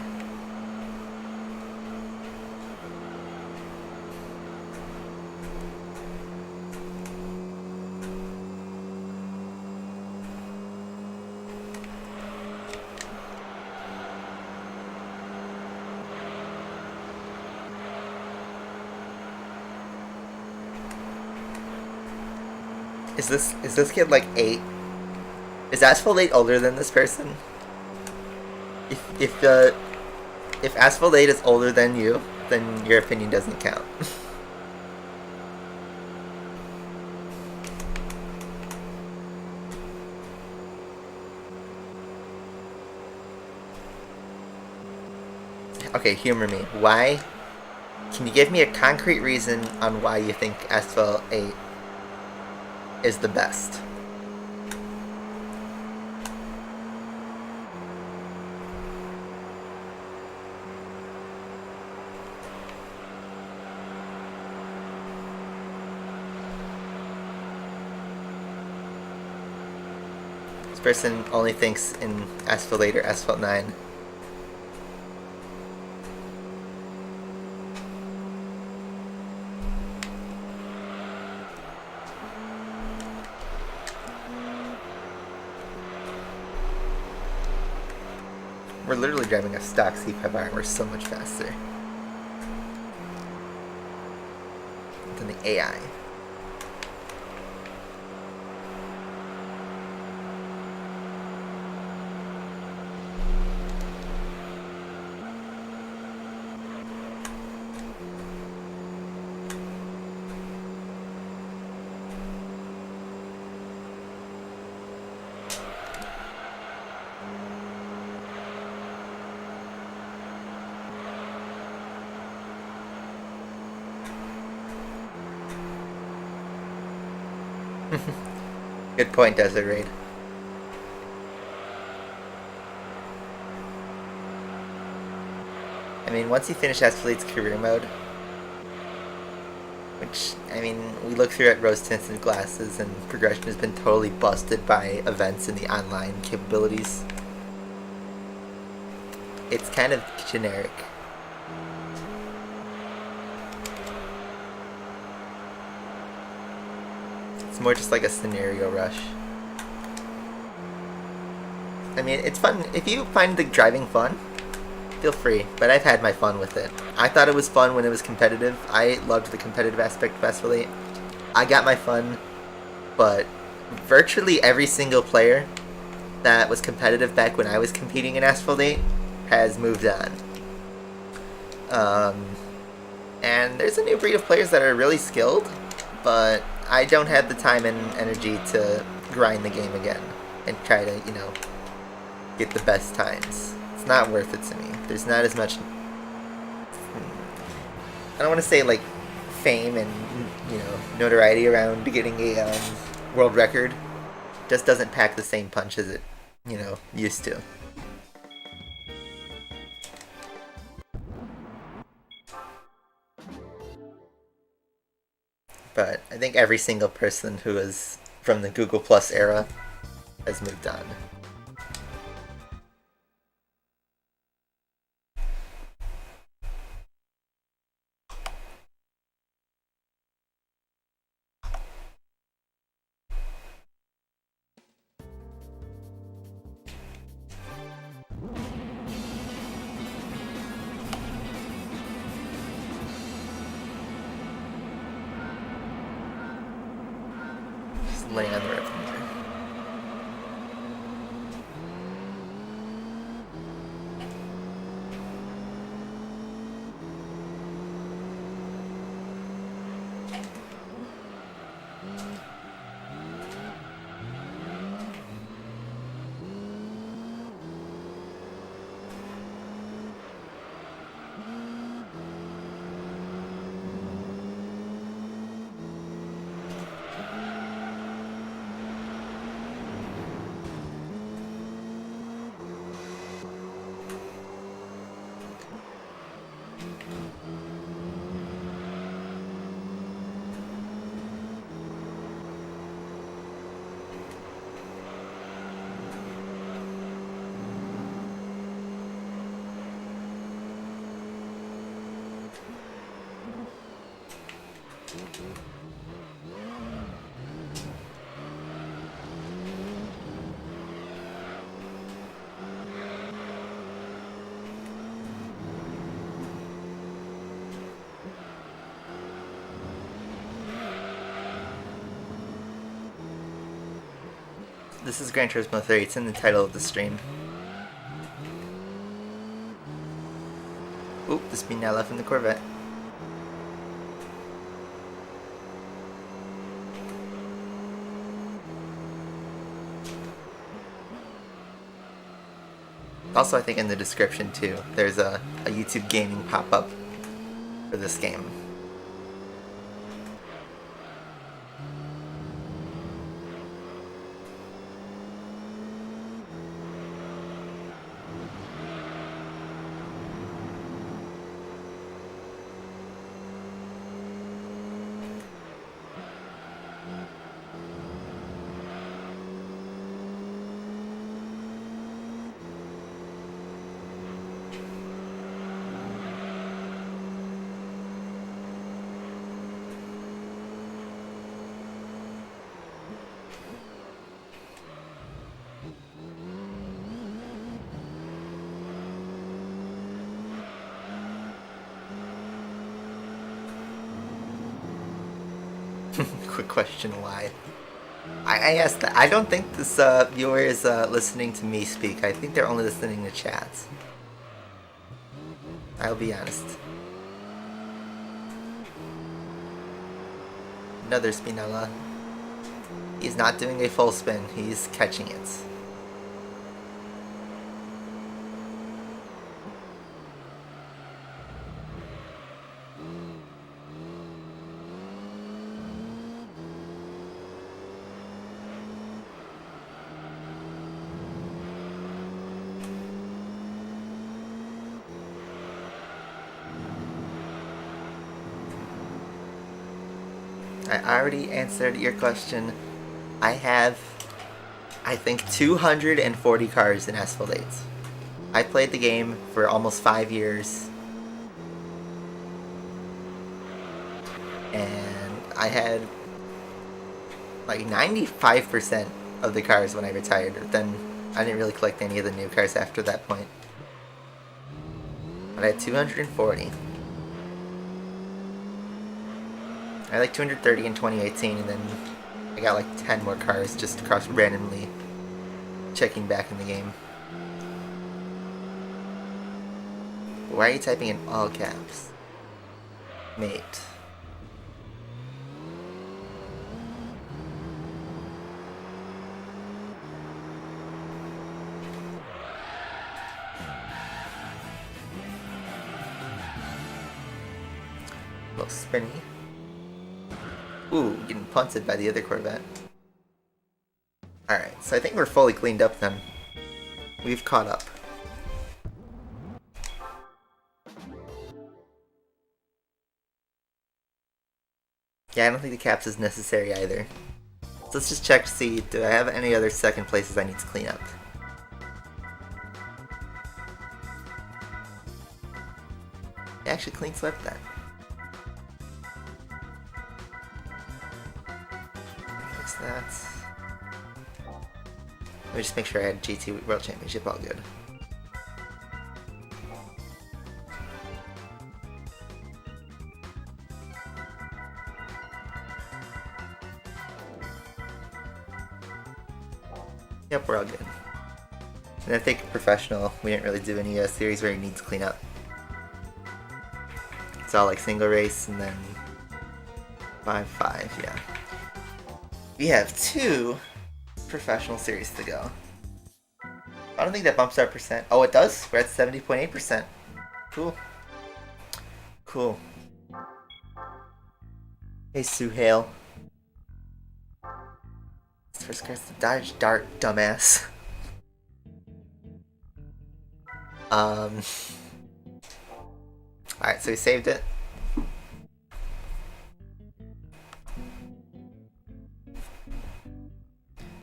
Is this kid like 8? Is Asphalt 8 older than this person? If Asphalt 8 is older than you, then your opinion doesn't count. Okay, humor me. Why? Can you give me a concrete reason on why you think Asphalt 8 is the best? This person only thinks in Asphalt 8 or Asphalt 9. We're literally driving a stock C5R and we're so much faster than the AI. Good point, Desert Raid. I mean, once you finish Asphlade's career mode, which, I mean, we look through at rose-tinted glasses and progression has been totally busted by events in the online capabilities. It's kind of generic. It's more just like a scenario rush. I mean, it's fun. If you find the driving fun, feel free. But I've had my fun with it. I thought it was fun when it was competitive. I loved the competitive aspect of Asphalt 8. I got my fun, but virtually every single player that was competitive back when I was competing in Asphalt 8 has moved on. And there's a new breed of players that are really skilled, but I don't have the time and energy to grind the game again and try to, you know, get the best times. It's not worth it to me. There's not as much, I don't want to say like fame and, you know, notoriety around getting a world record. Just doesn't pack the same punch as it, you know, used to. But I think every single person who is from the Google Plus era has moved on. Just laying on the river. This is Gran Turismo 3, it's in the title of the stream. Oop, the speed now left in the Corvette. Also, I think in the description too, there's a YouTube gaming pop-up for this game. Quick question, why? I asked that. I don't think this viewer is listening to me speak. I think they're only listening to chats. I'll be honest. Another Spinella. He's not doing a full spin. He's catching it. I already answered your question. I have, I think, 240 cars in Asphalt 8. I played the game for almost 5 years. And I had like 95% of the cars when I retired. Then I didn't really collect any of the new cars after that point. But I had 240. I had like 230 in 2018, and then I got like 10 more cars just across randomly checking back in the game. Why are you typing in all caps? Mate. A little spinny. Ooh, getting punted by the other Corvette. Alright, so I think we're fully cleaned up then. We've caught up. Yeah, I don't think the caps is necessary either. So let's just check to see, do I have any other second places I need to clean up? I actually clean swept that. Fix that. Let me just make sure I had GT World Championship all good. Yep, we're all good. And I think professional, we didn't really do any series where you need to clean up. It's all like single race and then 5-5, yeah. We have 2 professional series to go. I don't think that bumps our percent. Oh, it does? We're at 70.8%. Cool. Cool. Hey, Suhail. First car's the Dodge Dart, dumbass. Alright, so we saved it.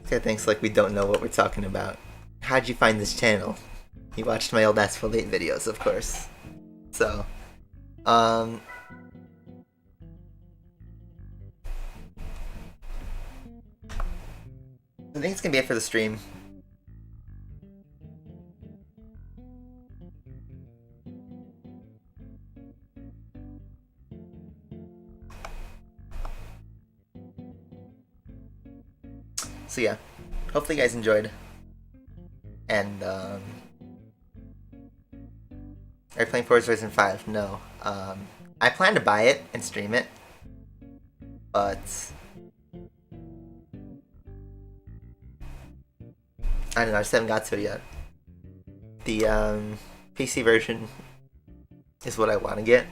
Okay, thanks like we don't know what we're talking about. How'd you find this channel? You watched my old Asphalt 8 videos, of course. So, I think it's gonna be it for the stream. So yeah, hopefully you guys enjoyed. And are you playing Forza Horizon 5? No. I plan to buy it and stream it, but I don't know, I just haven't got to it yet. The PC version is what I want to get,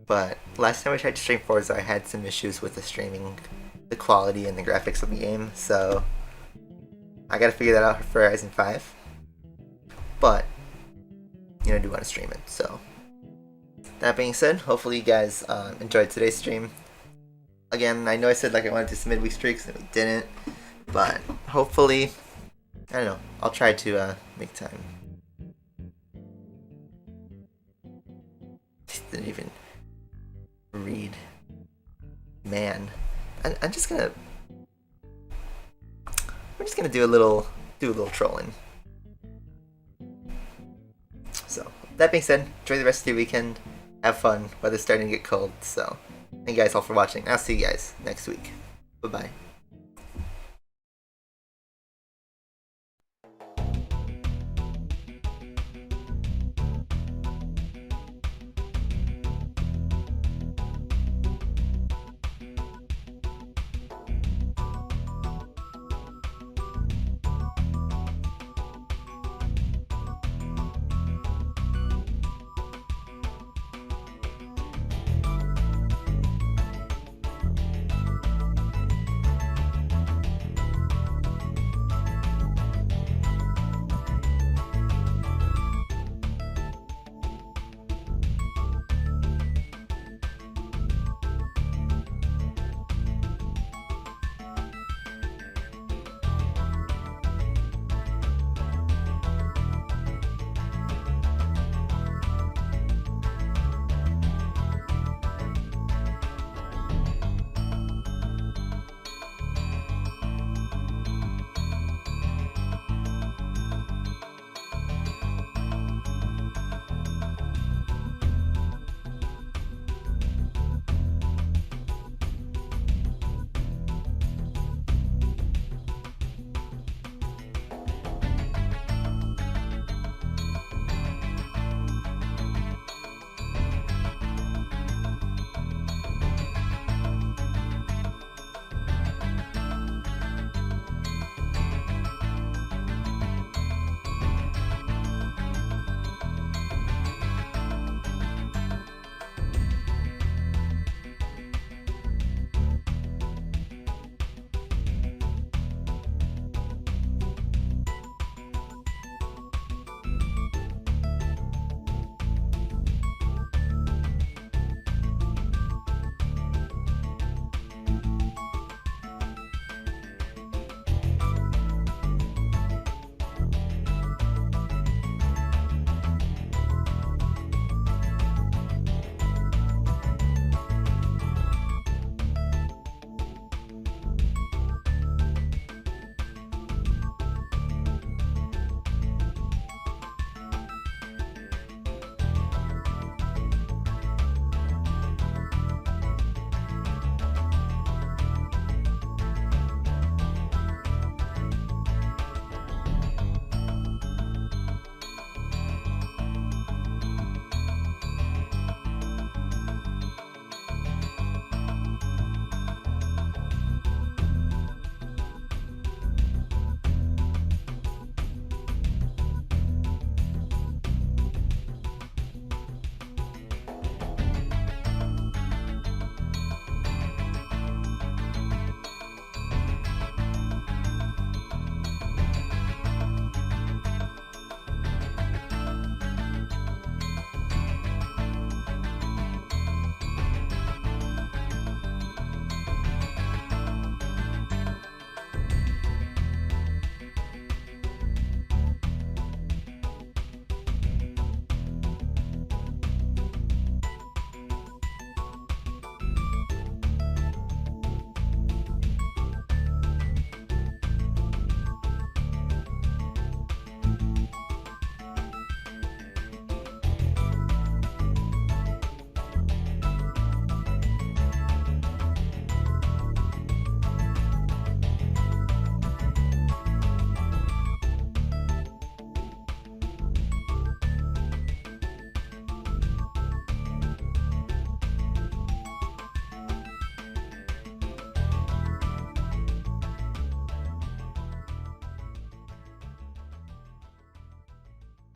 but last time I tried to stream Forza, I had some issues with the streaming, the quality and the graphics of the game, so I gotta figure that out for Horizon 5. But, you know, I do want to stream it, so. That being said, hopefully you guys enjoyed today's stream. Again, I know I said like I wanted to do some midweek streaks, and we didn't, but hopefully, I don't know, I'll try to make time. Didn't even read. Man. I'm just gonna do a little trolling. So that being said, enjoy the rest of your weekend. Have fun. Weather's starting to get cold, so thank you guys all for watching. I'll see you guys next week. Bye bye.